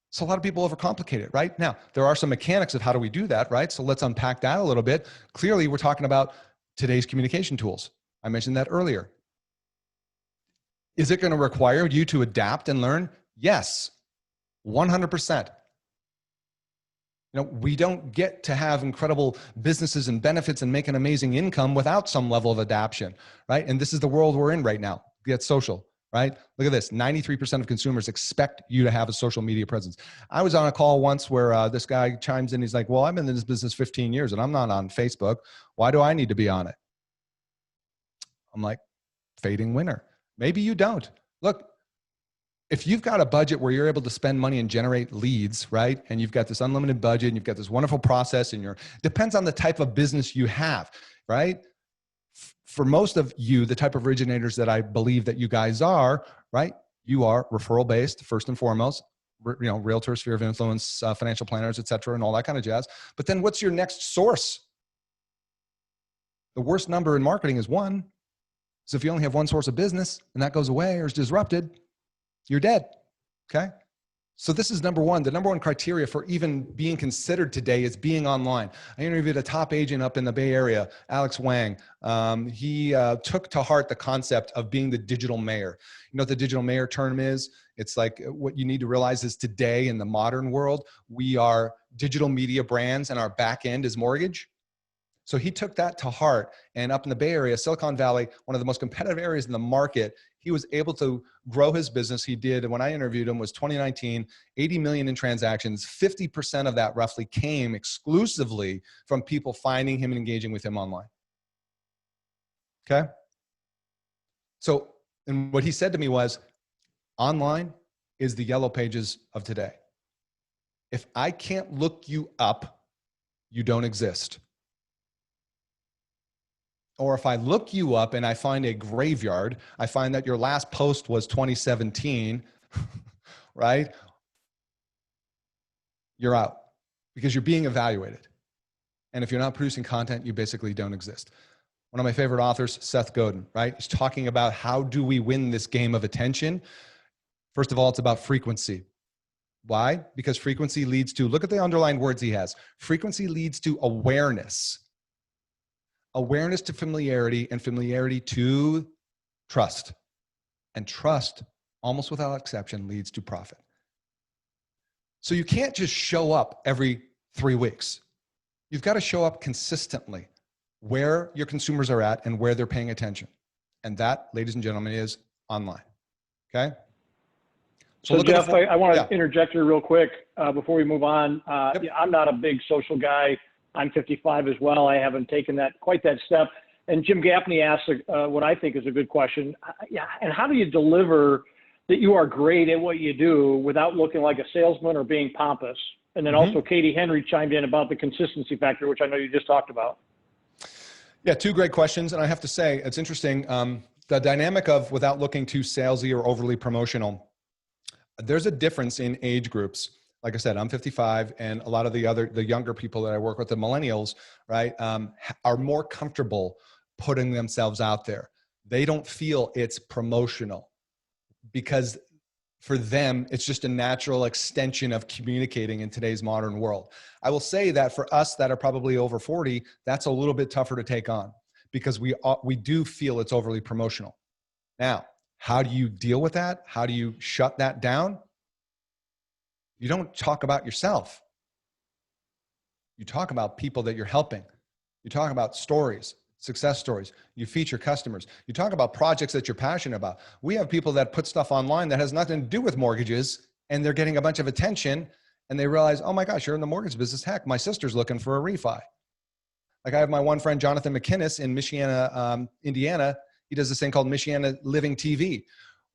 So a lot of people overcomplicate it, right? Now, there are some mechanics of how do we do that, right? So let's unpack that a little bit. Clearly, we're talking about today's communication tools. I mentioned that earlier. Is it going to require you to adapt and learn? Yes, 100%. You know, we don't get to have incredible businesses and benefits and make an amazing income without some level of adaptation, right? And this is the world we're in right now. Get social. Right? Look at this. 93% of consumers expect you to have a social media presence. I was on a call once where this guy chimes in. He's like, well, I've been in this business 15 years and I'm not on Facebook. Why do I need to be on it? I'm like, fading winner. Maybe you don't. Look, if you've got a budget where you're able to spend money and generate leads, right? And you've got this unlimited budget and you've got this wonderful process and depends on the type of business you have, right? For most of you, the type of originators that I believe that you guys are, right? You are referral based first and foremost, realtors, sphere of influence, financial planners, et cetera, and all that kind of jazz. But then what's your next source? The worst number in marketing is 1. So if you only have one source of business and that goes away or is disrupted, you're dead. Okay. So this is number one. The number one criteria for even being considered today is being online. I interviewed a top agent up in the Bay Area, Alex Wang. He took to heart the concept of being the digital mayor. You know what the digital mayor term is? It's like what you need to realize is today in the modern world, we are digital media brands and our back end is mortgage. So he took that to heart, and up in the Bay Area, Silicon Valley, one of the most competitive areas in the market, he was able to grow his business. He did, and when I interviewed him was 2019, 80 million in transactions. 50% of that roughly came exclusively from people finding him and engaging with him online. Okay? So, and what he said to me was, online is the yellow pages of today. If I can't look you up, you don't exist. Or if I look you up and I find a graveyard, I find that your last post was 2017, right? You're out because you're being evaluated. And if you're not producing content, you basically don't exist. One of my favorite authors, Seth Godin, right? He's talking about how do we win this game of attention? First of all, it's about frequency. Why? Because frequency leads to, look at the underlying words he has. Frequency leads to awareness. Awareness to familiarity, and familiarity to trust. And trust, almost without exception, leads to profit. So you can't just show up every 3 weeks. You've got to show up consistently where your consumers are at and where they're paying attention. And that, ladies and gentlemen, is online. Okay? So Geoff, I want to interject here real quick before we move on. Yeah, I'm not a big social guy. I'm 55 as well. I haven't taken quite that step. And Jim Gaffney asked what I think is a good question. And how do you deliver that you are great at what you do without looking like a salesman or being pompous? And then also Katie Henry chimed in about the consistency factor, which I know you just talked about. Yeah, 2 great questions. And I have to say, it's interesting. The dynamic of without looking too salesy or overly promotional. there's a difference in age groups. Like I said, I'm 55, and a lot of the younger people that I work with, the millennials, right, are more comfortable putting themselves out there. They don't feel it's promotional because for them, it's just a natural extension of communicating in today's modern world. I will say that for us that are probably over 40, that's a little bit tougher to take on because we do feel it's overly promotional. Now, how do you deal with that? How do you shut that down? You don't talk about yourself. You talk about people that you're helping. You talk about stories, success stories. You feature customers. You talk about projects that you're passionate about. We have people that put stuff online that has nothing to do with mortgages, and they're getting a bunch of attention, and they realize, oh my gosh, you're in the mortgage business. Heck, my sister's looking for a refi. Like I have my one friend, Jonathan McKinnis in Michiana, Indiana. He does this thing called Michiana Living TV,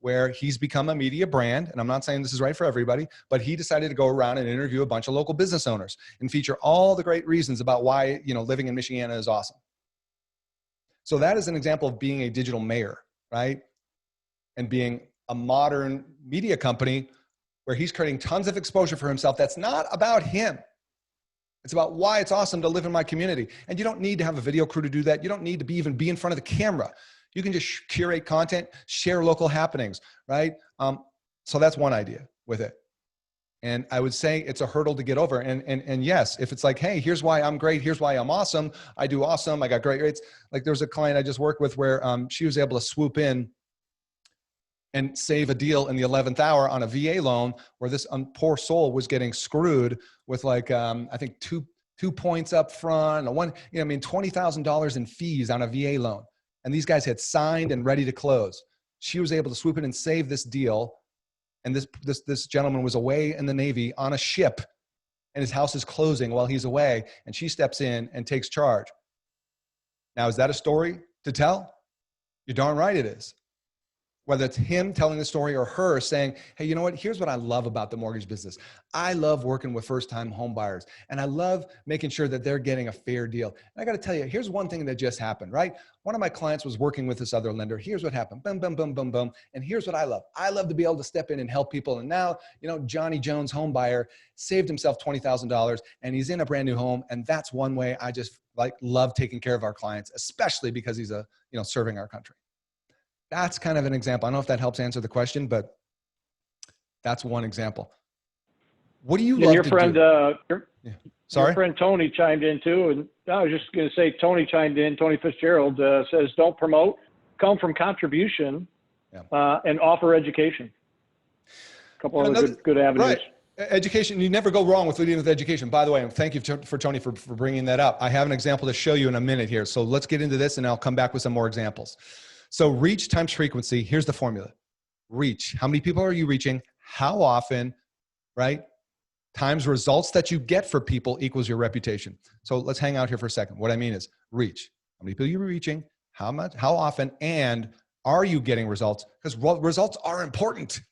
where he's become a media brand. And I'm not saying this is right for everybody, but he decided to go around and interview a bunch of local business owners and feature all the great reasons about why, living in Michiana is awesome. So that is an example of being a digital mayor, right? And being a modern media company where he's creating tons of exposure for himself. That's not about him. It's about why it's awesome to live in my community. And you don't need to have a video crew to do that. You don't need to even be in front of the camera. You can just curate content, share local happenings, right? So that's one idea with it. And I would say it's a hurdle to get over. And yes, if it's like, hey, here's why I'm great. Here's why I'm awesome. I do awesome. I got great rates. Like there's a client I just worked with where she was able to swoop in and save a deal in the 11th hour on a VA loan where this poor soul was getting screwed with like, I think two points up front, $20,000 in fees on a VA loan. And these guys had signed and ready to close. She was able to swoop in and save this deal. And this gentleman was away in the Navy on a ship, and his house is closing while he's away. And she steps in and takes charge. Now, is that a story to tell? You're darn right it is. Whether it's him telling the story or her saying, hey, you know what? Here's what I love about the mortgage business. I love working with first-time home buyers, and I love making sure that they're getting a fair deal. And I got to tell you, here's one thing that just happened, right? One of my clients was working with this other lender. Here's what happened. Boom, boom, boom, boom, boom. And here's what I love. I love to be able to step in and help people. And now, Johnny Jones home buyer saved himself $20,000, and he's in a brand new home. And that's one way I just love taking care of our clients, especially because he's serving our country. That's kind of an example. I don't know if that helps answer the question, but that's one example. What do you love your to friend, do? Sorry? Your friend Tony chimed in too. And I was just going to say, Tony chimed in, Tony Fitzgerald says, don't promote, come from contribution and offer education. A couple of good avenues. Right. Education, you never go wrong with leading with education. By the way, and thank you for Tony for bringing that up. I have an example to show you in a minute here. So let's get into this and I'll come back with some more examples. So reach times frequency, here's the formula. Reach, how many people are you reaching? How often, right? Times results that you get for people equals your reputation. So let's hang out here for a second. What I mean is reach. How many people are you reaching? How much? How often? And are you getting results? Because results are important.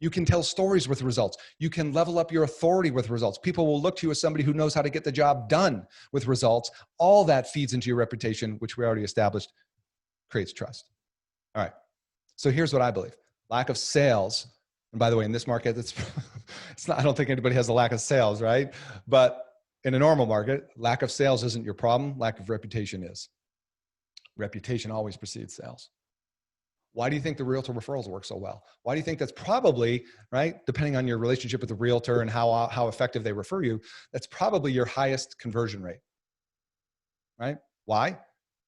You can tell stories with results. You can level up your authority with results. People will look to you as somebody who knows how to get the job done with results. All that feeds into your reputation, which we already established creates trust. All right. So here's what I believe. Lack of sales. And by the way, in this market, it's not, I don't think anybody has a lack of sales, right? But in a normal market, lack of sales isn't your problem. Lack of reputation is. Reputation always precedes sales. Why do you think the realtor referrals work so well? Why do you think that's probably, right, depending on your relationship with the realtor and how effective they refer you, that's probably your highest conversion rate, right? Why?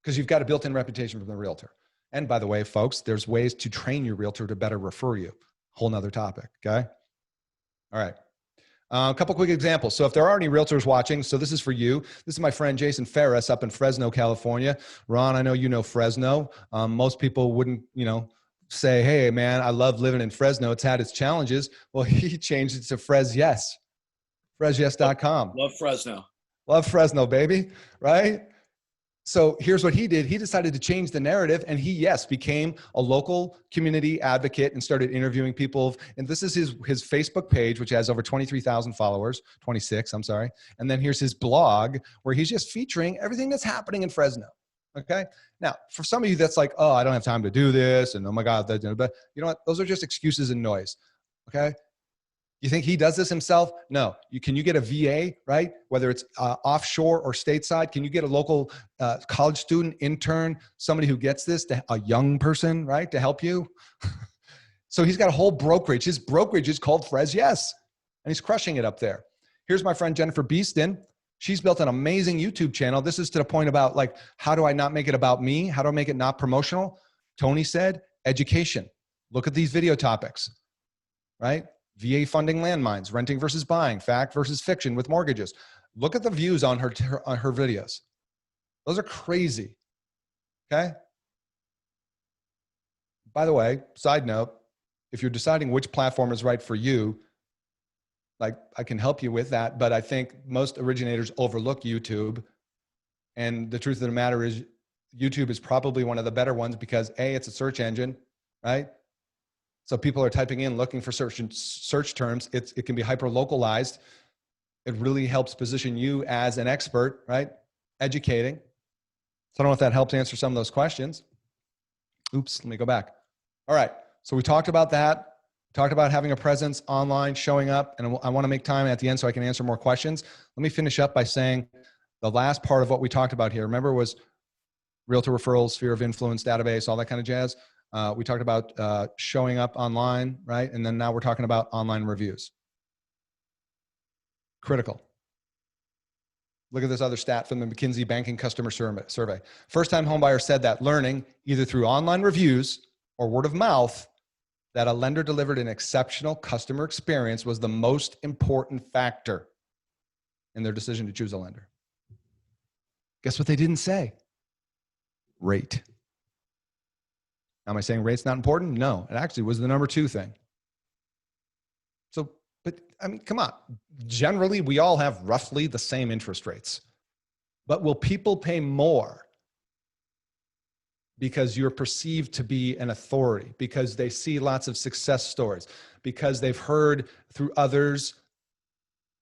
Because you've got a built-in reputation from the realtor. And by the way, folks, there's ways to train your realtor to better refer you. Whole nother topic, okay? All right. A couple quick examples. So if there are any realtors watching, so this is for you. This is my friend Jason Ferris up in Fresno, California. Ron, I know you know Fresno. Most people wouldn't, say, hey, man, I love living in Fresno. It's had its challenges. Well, he changed it to FresYes, FresYes.com. Love Fresno. Love Fresno, baby, right? So here's what he did. He decided to change the narrative, and he became a local community advocate and started interviewing people. And this is his Facebook page, which has over 23,000 followers, 26, I'm sorry. And then here's his blog where he's just featuring everything that's happening in Fresno. Okay. Now, for some of you that's like, oh, I don't have time to do this. And oh my God, but you know what? Those are just excuses and noise. Okay. You think he does this himself? No. Can you get a VA, right? Whether it's offshore or stateside, can you get a local college student, intern, somebody who gets this, a young person, right, to help you? So he's got a whole brokerage. His brokerage is called Frez Yes, and he's crushing it up there. Here's my friend Jennifer Beeston. She's built an amazing YouTube channel. This is to the point about like, how do I not make it about me? How do I make it not promotional? Tony said, education. Look at these video topics, right? VA funding landmines, renting versus buying, fact versus fiction with mortgages. Look at the views on her videos. Those are crazy. Okay. By the way, side note, if you're deciding which platform is right for you, like I can help you with that, but I think most originators overlook YouTube. And the truth of the matter is YouTube is probably one of the better ones because A, it's a search engine, right? So people are typing in, looking for search terms. It can be hyper localized. It really helps position you as an expert, right? Educating. So I don't know if that helps answer some of those questions. Oops, let me go back. All right, so we talked about that. Talked about having a presence online, showing up, and I want to make time at the end so I can answer more questions. Let me finish up by saying the last part of what we talked about here, remember, was realtor referrals, sphere of influence, database, all that kind of jazz. We talked about showing up online, right? And then now we're talking about online reviews. Critical. Look at this other stat from the McKinsey Banking Customer Survey. First-time homebuyer said that learning, either through online reviews or word of mouth, that a lender delivered an exceptional customer experience was the most important factor in their decision to choose a lender. Guess what they didn't say? Rate. Am I saying rate's not important? No, it actually was the number 2 thing. So, but I mean, come on. Generally, we all have roughly the same interest rates. But will people pay more because you're perceived to be an authority, because they see lots of success stories, because they've heard through others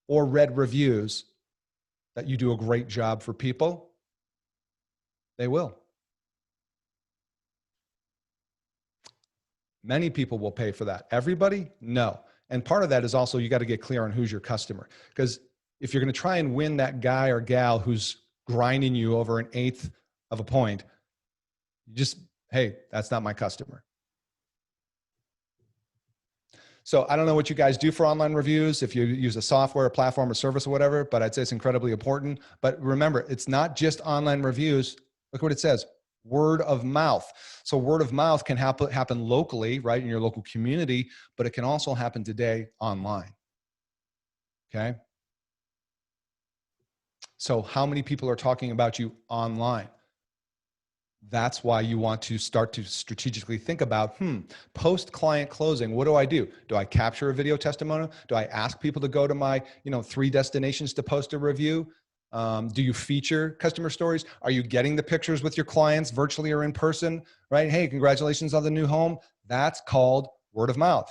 or read reviews that you do a great job for people? They will. Many people will pay for that. Everybody? No. And part of that is also you got to get clear on who's your customer. Because if you're going to try and win that guy or gal who's grinding you over an eighth of a point, just, hey, that's not my customer. So I don't know what you guys do for online reviews, if you use a software, a platform, or service or whatever, but I'd say it's incredibly important. But remember, it's not just online reviews. Look what it says. Word of mouth. So word of mouth can happen locally, right, in your local community, but it can also happen today online. Okay. So how many people are talking about you online? That's why you want to start to strategically think about, post-client closing, what do I do? Do I capture a video testimonial? Do I ask people to go to my, 3 destinations to post a review? Do you feature customer stories? Are you getting the pictures with your clients virtually or in person, right? Hey, congratulations on the new home. That's called word of mouth.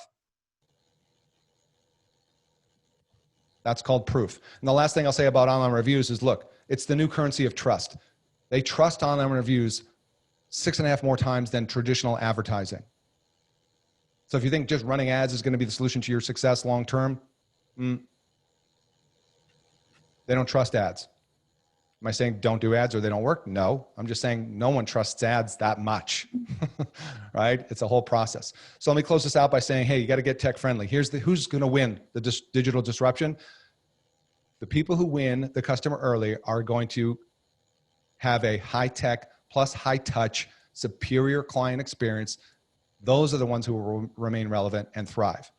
That's called proof. And the last thing I'll say about online reviews is, look, it's the new currency of trust. They trust online reviews 6.5 more times than traditional advertising. So if you think just running ads is going to be the solution to your success long-term, they don't trust ads. Am I saying don't do ads or they don't work? No, I'm just saying no one trusts ads that much, right? It's a whole process. So let me close this out by saying, hey, you got to get tech friendly. Who's going to win the digital disruption? The people who win the customer early are going to have a high tech plus high touch, superior client experience. Those are the ones who will remain relevant and thrive.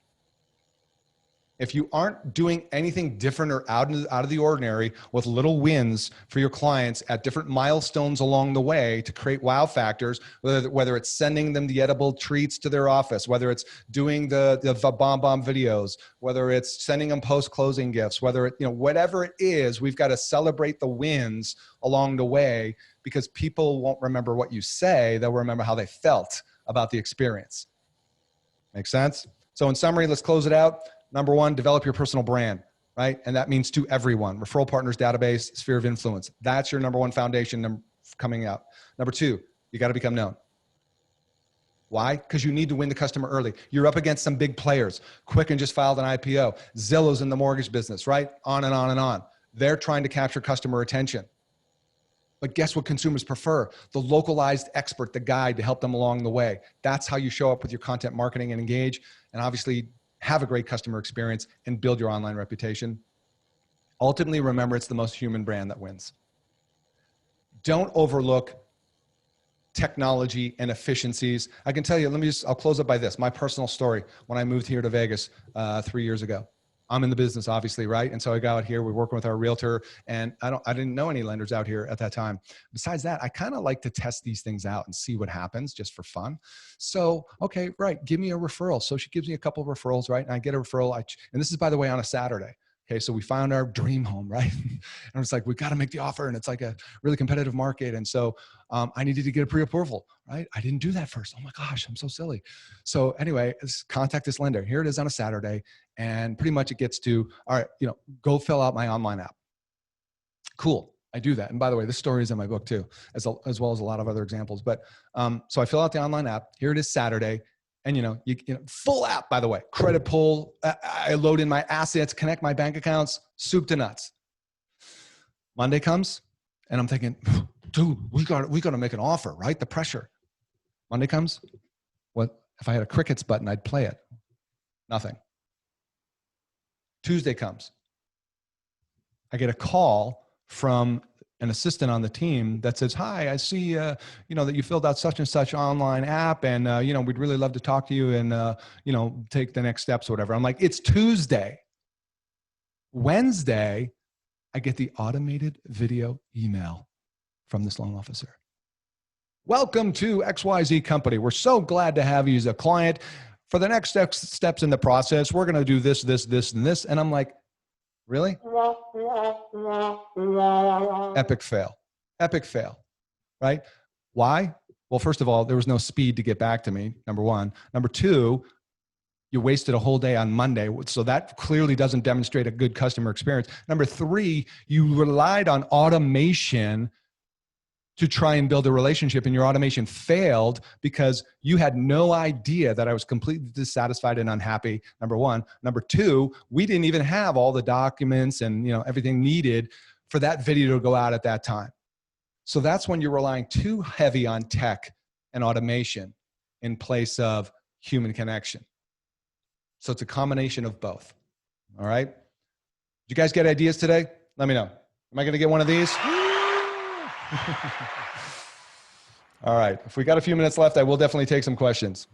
If you aren't doing anything different or out of the ordinary with little wins for your clients at different milestones along the way to create wow factors, whether it's sending them the edible treats to their office, whether it's doing the bomb videos, whether it's sending them post-closing gifts, whether it, whatever it is, we've got to celebrate the wins along the way, because people won't remember what you say, they'll remember how they felt about the experience. Make sense? So in summary, let's close it out. Number 1, develop your personal brand, right? And that means to everyone. Referral partners, database, sphere of influence. That's your number 1 foundation coming out. Number 2, you got to become known. Why? Because you need to win the customer early. You're up against some big players. Quicken just filed an IPO. Zillow's in the mortgage business, right? On and on and on. They're trying to capture customer attention. But guess what consumers prefer? The localized expert, the guide to help them along the way. That's how you show up with your content marketing and engage, and obviously have a great customer experience and build your online reputation. Ultimately, remember, it's the most human brand that wins. Don't overlook technology and efficiencies. I can tell you, I'll close up by this. My personal story, when I moved here to Vegas 3 years ago. I'm in the business, obviously, right? And so I got out here, we're working with our realtor, and I didn't know any lenders out here at that time. Besides that, I kind of like to test these things out and see what happens just for fun. So, okay, right, give me a referral. So she gives me a couple of referrals, right? And I get a referral. And this is, by the way, on a Saturday. Okay, so we found our dream home, right? And it's like, we got to make the offer, and it's like a really competitive market. And so I needed to get a pre-approval, right? I didn't do that first. Oh my gosh, I'm so silly. So anyway, contact this lender. Here it is on a Saturday. And pretty much it gets to, all right, go fill out my online app. Cool, I do that. And by the way, this story is in my book too, as well as a lot of other examples. But so I fill out the online app. Here it is Saturday. And you full app, by the way, credit pull. I load in my assets, connect my bank accounts, soup to nuts. Monday comes, and I'm thinking, dude, we got to make an offer, right? The pressure. Monday comes. What if I had a crickets button? I'd play it. Nothing. Tuesday comes. I get a call from an assistant on the team that says, hi, I see, that you filled out such and such online app, and, we'd really love to talk to you and, take the next steps or whatever. I'm like, it's Tuesday. Wednesday, I get the automated video email from this loan officer. Welcome to XYZ company. We're so glad to have you as a client. For the next steps in the process, we're going to do this, this, this, and this. And I'm like, really? Epic fail, right? Why? Well, first of all, there was no speed to get back to me, number one. Number two, you wasted a whole day on Monday. So that clearly doesn't demonstrate a good customer experience. Number three, you relied on automation to try and build a relationship, and your automation failed because you had no idea that I was completely dissatisfied and unhappy, number one. Number two, we didn't even have all the documents and everything needed for that video to go out at that time. So that's when you're relying too heavy on tech and automation in place of human connection. So it's a combination of both. All right? Did you guys get ideas today? Let me know. Am I going to get one of these? All right. If we got a few minutes left, I will definitely take some questions.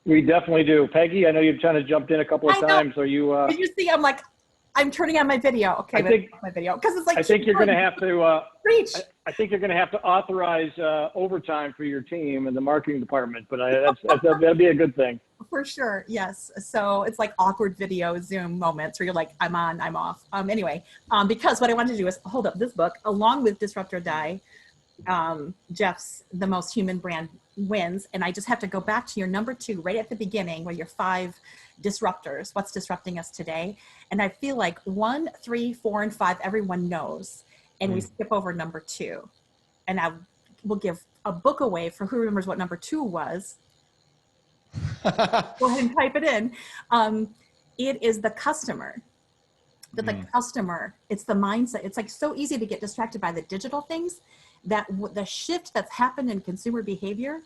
We definitely do. Peggy, I know you've kind of jumped in a couple of times. Are you? Did you see? I'm turning on my video. Okay, I think my video because it's like. I think you're going to have to. Reach. I think you're going to have to authorize overtime for your team and the marketing department, but that'd be a good thing. For sure, yes. So it's like awkward video Zoom moments where you're like, I'm on, I'm off. Anyway, because what I wanted to do is hold up this book along with Disrupt or Die, Geoff's The Most Human Brand Wins. And I just have to go back to your number 2 right at the beginning where your 5 disruptors, what's disrupting us today. And I feel like 1, 3, 4, and 5, everyone knows. And we skip over number 2. And I will give a book away for who remembers what number 2 was. Go ahead and type it in. It is the customer. That the customer, it's the mindset. It's like so easy to get distracted by the digital things that the shift that's happened in consumer behavior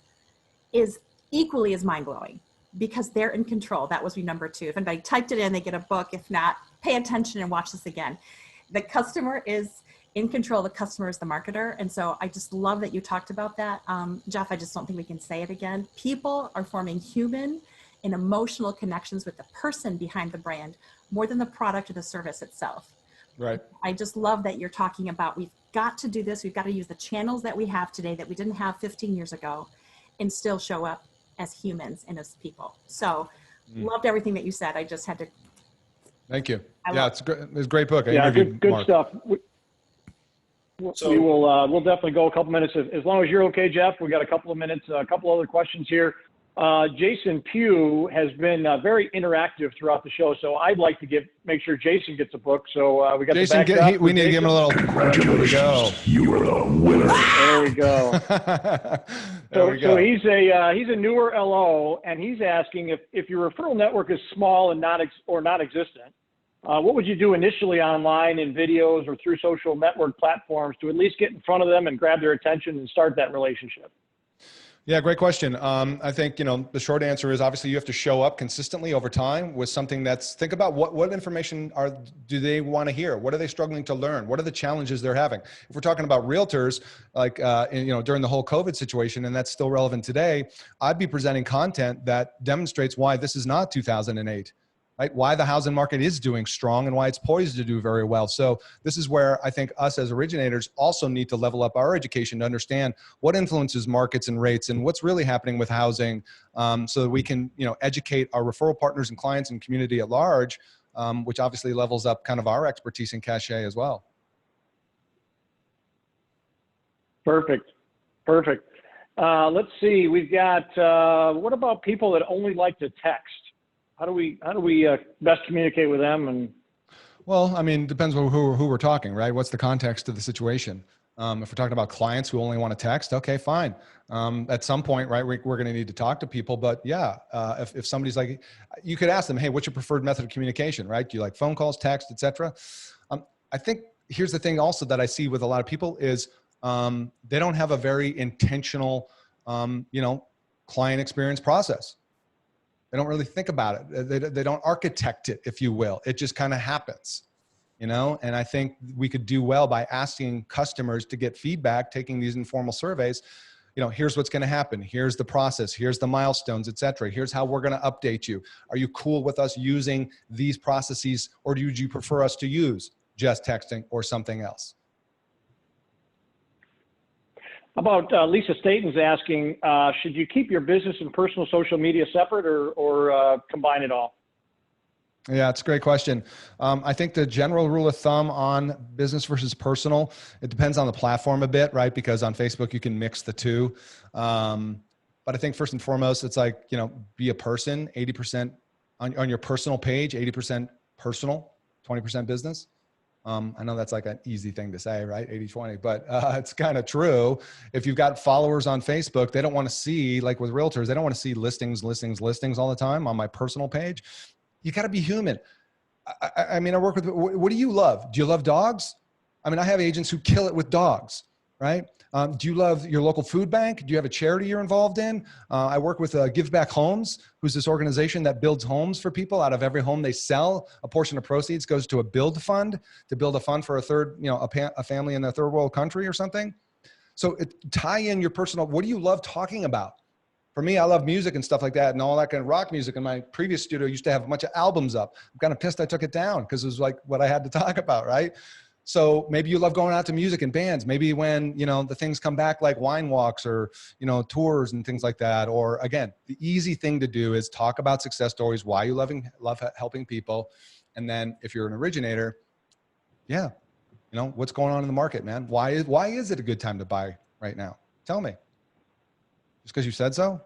is equally as mind-blowing because they're in control. That was number 2. If anybody typed it in, they get a book. If not, pay attention and watch this again. The customer is in control. The customer is the marketer. And so I just love that you talked about that. Geoff, I just don't think we can say it again. People are forming human and emotional connections with the person behind the brand more than the product or the service itself. Right. I just love that you're talking about, we've got to do this. We've got to use the channels that we have today that we didn't have 15 years ago and still show up as humans and as people. So loved everything that you said. I just had to. Thank you. It's a great book. I interviewed good Mark. Stuff. We'll definitely go a couple minutes as long as you're okay, Geoff. We got a couple of minutes, a couple other questions here. Jason Pugh has been very interactive throughout the show, so I'd like to make sure Jason gets a book. So we got Jason, the backdrop. we need to give him a little. Congratulations. You are the winner. There we go. There we go. So he's a newer LO, and he's asking if your referral network is small and non-existent, what would you do initially online in videos or through social network platforms to at least get in front of them and grab their attention and start that relationship? Yeah, great question. I think, the short answer is obviously you have to show up consistently over time with something think about what information do they want to hear? What are they struggling to learn? What are the challenges they're having? If we're talking about realtors, like, during the whole COVID situation, and that's still relevant today, I'd be presenting content that demonstrates why this is not 2008. Right? Why the housing market is doing strong and why it's poised to do very well. So this is where I think us as originators also need to level up our education to understand what influences markets and rates and what's really happening with housing, so that we can, educate our referral partners and clients and community at large, which obviously levels up kind of our expertise and cachet as well. Perfect. Let's see. We've got, what about people that only like to text? How do we best communicate with them? Well, I mean, depends on who we're talking, right? What's the context of the situation? If we're talking about clients who only want to text, okay, fine. At some point, right, we're going to need to talk to people. But yeah, if somebody's like, you could ask them, hey, what's your preferred method of communication, right? Do you like phone calls, text, etc.? I think here's the thing also that I see with a lot of people is they don't have a very intentional, client experience process. They don't really think about it. They don't architect it, if you will. It just kind of happens, And I think we could do well by asking customers to get feedback, taking these informal surveys. Here's what's going to happen. Here's the process. Here's the milestones, et cetera. Here's how we're going to update you. Are you cool with us using these processes, or would you prefer us to use just texting or something else? How about Lisa Staten's asking, should you keep your business and personal social media separate or combine it all? Yeah, it's a great question. I think the general rule of thumb on business versus personal, it depends on the platform a bit, right? Because on Facebook, you can mix the two. But I think first and foremost, it's like, be a person, 80% on your personal page, 80% personal, 20% business. I know that's like an easy thing to say, right? 80-20, but it's kind of true. If you've got followers on Facebook, they don't want to see, like with realtors, they don't want to see listings all the time on my personal page. You got to be human. I mean, I work with, what do you love? Do you love dogs? I mean, I have agents who kill it with dogs, right? Do you love your local food bank? Do you have a charity you're involved in? I work with Give Back Homes, who's this organization that builds homes for people. Out of every home they sell, a portion of proceeds goes to a build fund to build a fund for a family in a third world country or something. So tie in your personal, what do you love talking about? For me, I love music and stuff like that and all that kind of rock music. In my previous studio, I used to have a bunch of albums up. I'm kind of pissed I took it down because it was like what I had to talk about, right? So maybe you love going out to music and bands. Maybe when, the things come back like wine walks or, tours and things like that. Or again, the easy thing to do is talk about success stories, why you love helping people. And then if you're an originator, yeah, what's going on in the market, man? Why is it a good time to buy right now? Tell me. Just because you said so?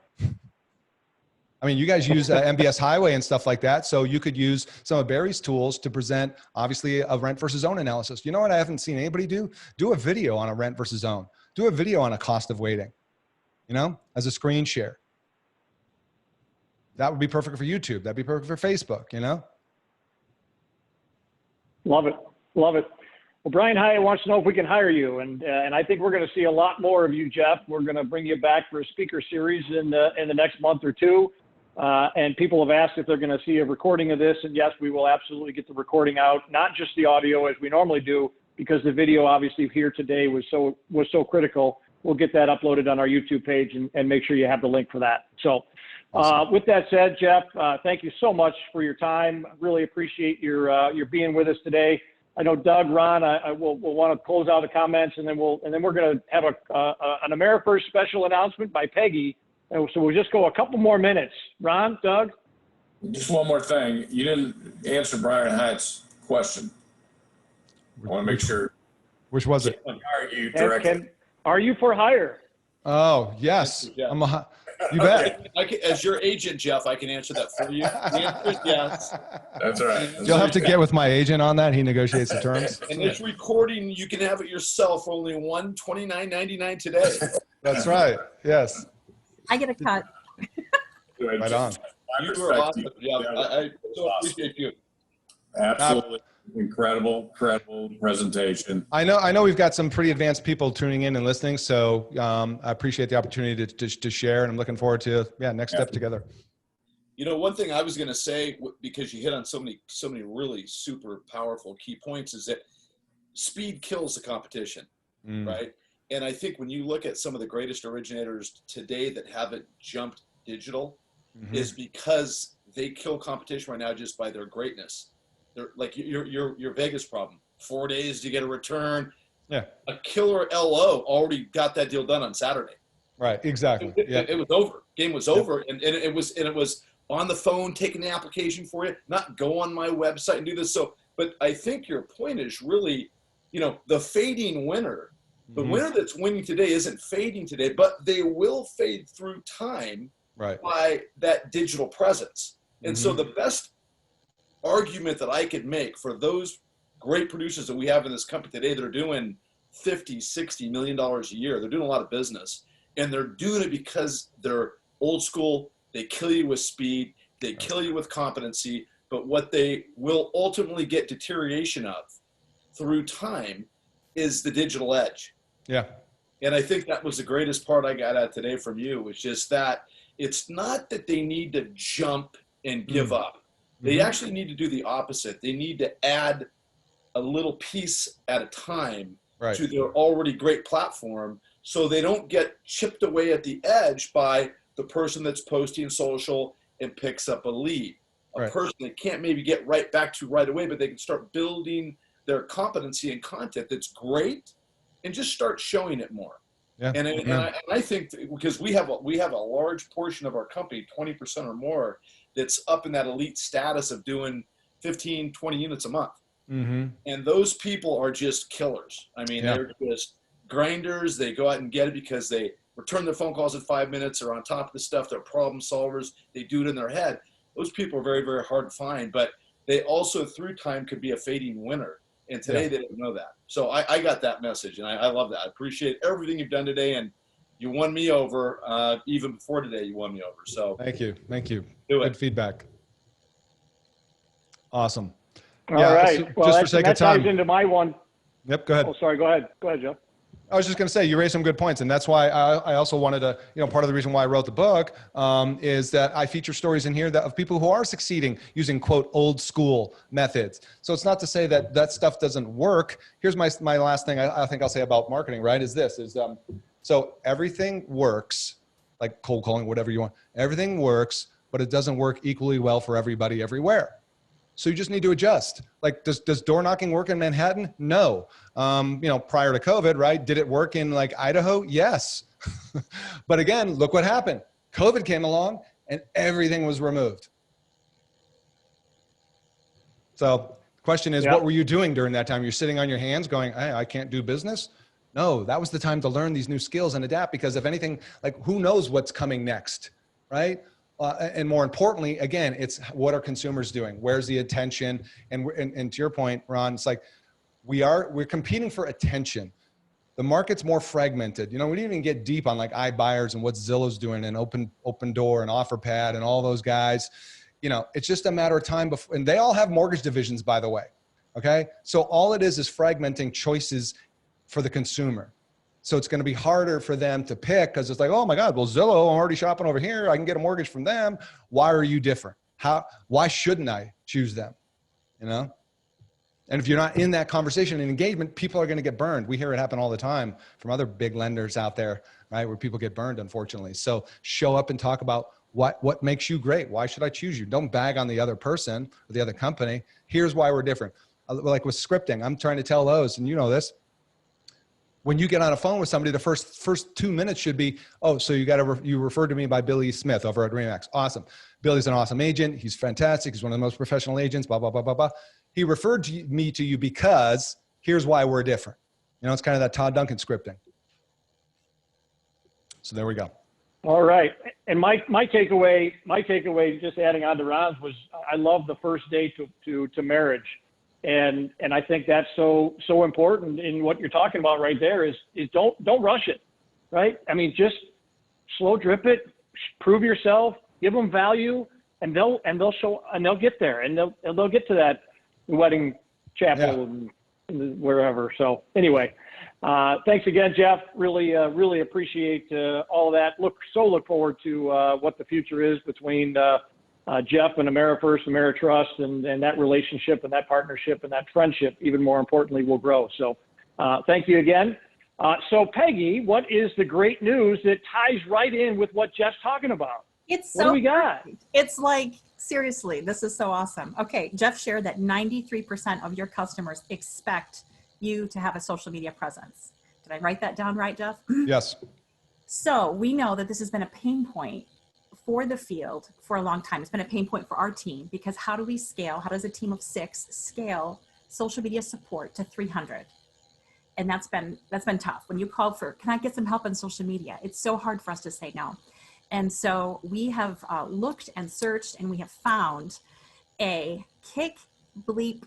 I mean, you guys use MBS Highway and stuff like that. So you could use some of Barry's tools to present, obviously, a rent versus own analysis. You know what I haven't seen anybody do? Do a video on a rent versus own. Do a video on a cost of waiting, as a screen share. That would be perfect for YouTube. That'd be perfect for Facebook, Love it. Well, Brian Hyatt wants to know if we can hire you. And I think we're going to see a lot more of you, Geoff. We're going to bring you back for a speaker series in the next month or two. And people have asked if they're going to see a recording of this. And yes, we will absolutely get the recording out, not just the audio as we normally do, because the video obviously here today was so critical. We'll get that uploaded on our YouTube page and make sure you have the link for that. So with that said, Geoff, thank you so much for your time. Really appreciate your being with us today. I know Doug, Ron, we'll want to close out the comments, and then we're going to have an AmeriFirst special announcement by Peggy. And so we'll just go a couple more minutes. Ron, Doug? Just one more thing. You didn't answer Brian Hyatt's question. I want to make sure. Which was it? Hire you directly. Are you for hire? Oh, yes. You bet. As your agent, Geoff, I can answer that for you. The answer is yes. That's right. You'll have to get with my agent on that. He negotiates the terms. And this recording, you can have it yourself for only $129.99 today. That's right. Yes. I get a cut. Right on. You were awesome. Yeah, I so appreciate you. Absolutely. Incredible presentation. I know we've got some pretty advanced people tuning in and listening, so I appreciate the opportunity to share, and I'm looking forward to next step together. You know, one thing I was going to say, because you hit on so many really super powerful key points, is that speed kills the competition, right? And I think when you look at some of the greatest originators today that haven't jumped digital, is because they kill competition right now just by their greatness. They're like your Vegas problem. 4 days to get a return. Yeah. A killer LO already got that deal done on Saturday. Right. Exactly. It was over. Game was over, and it was on the phone taking the application for you. Not go on my website and do this. So, but I think your point is really, the fading winner. The winner that's winning today isn't fading today, but they will fade through time by that digital presence. And so the best argument that I could make for those great producers that we have in this company today that are doing $50-60 million a year, they're doing a lot of business, and they're doing it because they're old school. They kill you with speed, they kill you with competency, but what they will ultimately get deterioration of through time is the digital edge. Yeah. And I think that was the greatest part I got out today from you, was just that it's not that they need to jump and give up. They actually need to do the opposite. They need to add a little piece at a time to their already great platform, so they don't get chipped away at the edge by the person that's posting social and picks up a lead. A person that can't maybe get right back to right away, but they can start building their competency and content that's great and just start showing it more. Yeah. And I think because we have a large portion of our company, 20% or more, that's up in that elite status of doing 15, 20 units a month. And those people are just killers. I mean, they're just grinders. They go out and get it because they return their phone calls in 5 minutes. They're on top of the stuff. They're problem solvers. They do it in their head. Those people are very, very hard to find, but they also through time could be a fading winner. And today they didn't know that. So I got that message, and I love that. I appreciate everything you've done today, and you won me over. Even before today, you won me over. So thank you. Good feedback. Awesome. All right. So well, just for sake of time, ties into my one. Yep. Go ahead. Oh, sorry. Go ahead, Geoff. I was just going to say, you raised some good points, and that's why I also wanted to, part of the reason why I wrote the book is that I feature stories in here of people who are succeeding using, quote, old school methods. So it's not to say that that stuff doesn't work. Here's my last thing I think I'll say about marketing, right, so everything works, like cold calling, whatever you want. Everything works, but it doesn't work equally well for everybody everywhere. So you just need to adjust. Like, does door knocking work in Manhattan? No. Prior to COVID, right? Did it work in like Idaho? Yes. But again, look what happened. COVID came along and everything was removed. So the question is, what were you doing during that time? You're sitting on your hands going, hey, I can't do business. No, that was the time to learn these new skills and adapt, because if anything, like, who knows what's coming next, right? And more importantly, again, it's what are consumers doing? Where's the attention? And to your point, Ron, it's like we're competing for attention. The market's more fragmented. We didn't even get deep on like iBuyers and what Zillow's doing and Open Door and OfferPad and all those guys. It's just a matter of time before, and they all have mortgage divisions, by the way. Okay, so all it is fragmenting choices for the consumer. So it's going to be harder for them to pick, because it's like, oh my God, well, Zillow, I'm already shopping over here. I can get a mortgage from them. Why are you different? Why shouldn't I choose them? And if you're not in that conversation and engagement, people are going to get burned. We hear it happen all the time from other big lenders out there, right? Where people get burned, unfortunately. So show up and talk about what makes you great. Why should I choose you? Don't bag on the other person or the other company. Here's why we're different. Like with scripting, I'm trying to tell those, and you know this. When you get on a phone with somebody, the first 2 minutes should be, oh, so you referred to me by Billy Smith over at RE/MAX. Awesome. Billy's an awesome agent. He's fantastic. He's one of the most professional agents, blah, blah, blah, blah, blah. He referred me to you because here's why we're different. It's kind of that Todd Duncan scripting. So there we go. All right. And my takeaway, just adding on to Ron's, was I love the first day to marriage. And I think that's so important in what you're talking about right there is don't rush it, right? I mean, just slow drip it, prove yourself, give them value, and they'll get there, and they'll get to that wedding chapel and wherever. So anyway, thanks again, Geoff. Really appreciate all of that. Look forward to what the future is between Geoff and AmeriFirst, AmeriTrust, and that relationship and that partnership and that friendship, even more importantly, will grow. So thank you again. So Peggy, what is the great news that ties right in with what Geoff's talking about? It's What do we got? It's like, seriously, this is so awesome. Okay, Geoff shared that 93% of your customers expect you to have a social media presence. Did I write that down right, Geoff? Yes. So we know that this has been a pain point for the field for a long time. It's been a pain point for our team because how do we scale? How does a team of 6 scale social media support to 300? And that's been tough. When you called for, can I get some help on social media? It's so hard for us to say no. And so we have looked and searched, and we have found a kick bleep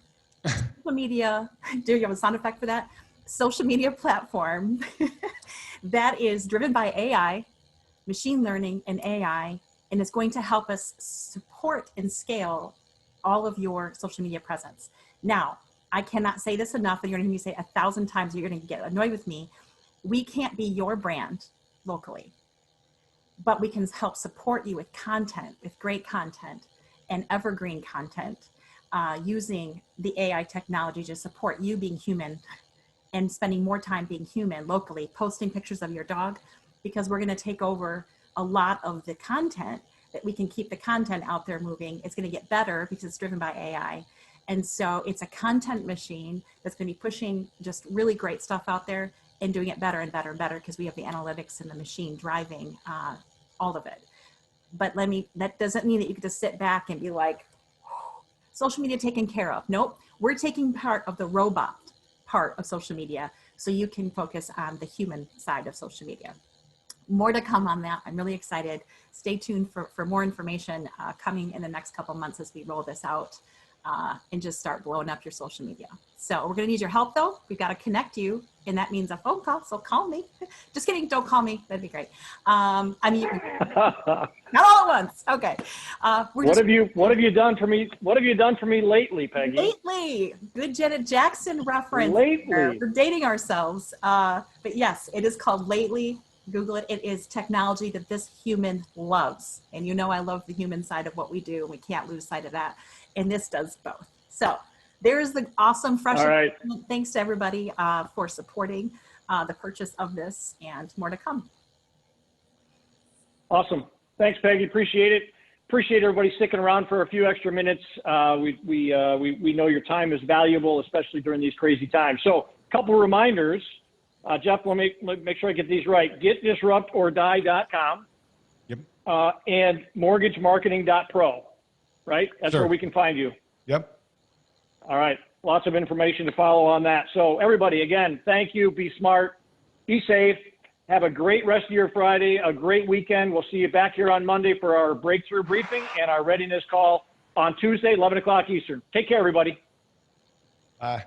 social media. Do you have a sound effect for that? Social media platform that is driven by AI, machine learning, and AI, and it's going to help us support and scale all of your social media presence. Now, I cannot say this enough, and you're going to hear me say 1,000 times, or you're going to get annoyed with me. We can't be your brand locally, but we can help support you with content, with great content and evergreen content, using the AI technology to support you being human and spending more time being human locally, posting pictures of your dog, because we're going to take over a lot of the content that we can keep the content out there moving. It's going to get better because it's driven by AI. And so it's a content machine that's going to be pushing just really great stuff out there and doing it better and better and better because we have the analytics and the machine driving all of it. But that doesn't mean that you can just sit back and be like, social media taken care of. Nope, we're taking part of the robot part of social media so you can focus on the human side of social media. More to come on that. I'm really excited. Stay tuned for more information coming in the next couple months as we roll this out. And just start blowing up your social media. So we're gonna need your help though. We've got to connect you, and that means a phone call, so call me. Just kidding, don't call me, that'd be great. I mean, not all at once, okay. What have you done for me? What have you done for me lately, Peggy? Lately, good Janet Jackson reference. Lately. We're dating ourselves, but yes, it is called Lately. Google it. It is technology that this human loves. And you know I love the human side of what we do, and we can't lose sight of that. And this does both. So there's the awesome fresh. All right. Thanks to everybody for supporting the purchase of this, and more to come. Awesome. Thanks, Peggy. Appreciate it. Appreciate everybody sticking around for a few extra minutes. We know your time is valuable, especially during these crazy times. So a couple reminders. Geoff, let me make sure I get these right. GetDisruptOrDie.com and MortgageMarketing.pro. Right? That's Sure. where we can find you. Yep. All right. Lots of information to follow on that. So everybody, again, thank you. Be smart. Be safe. Have a great rest of your Friday, a great weekend. We'll see you back here on Monday for our breakthrough briefing and our readiness call on Tuesday, 11 o'clock Eastern. Take care, everybody. Bye.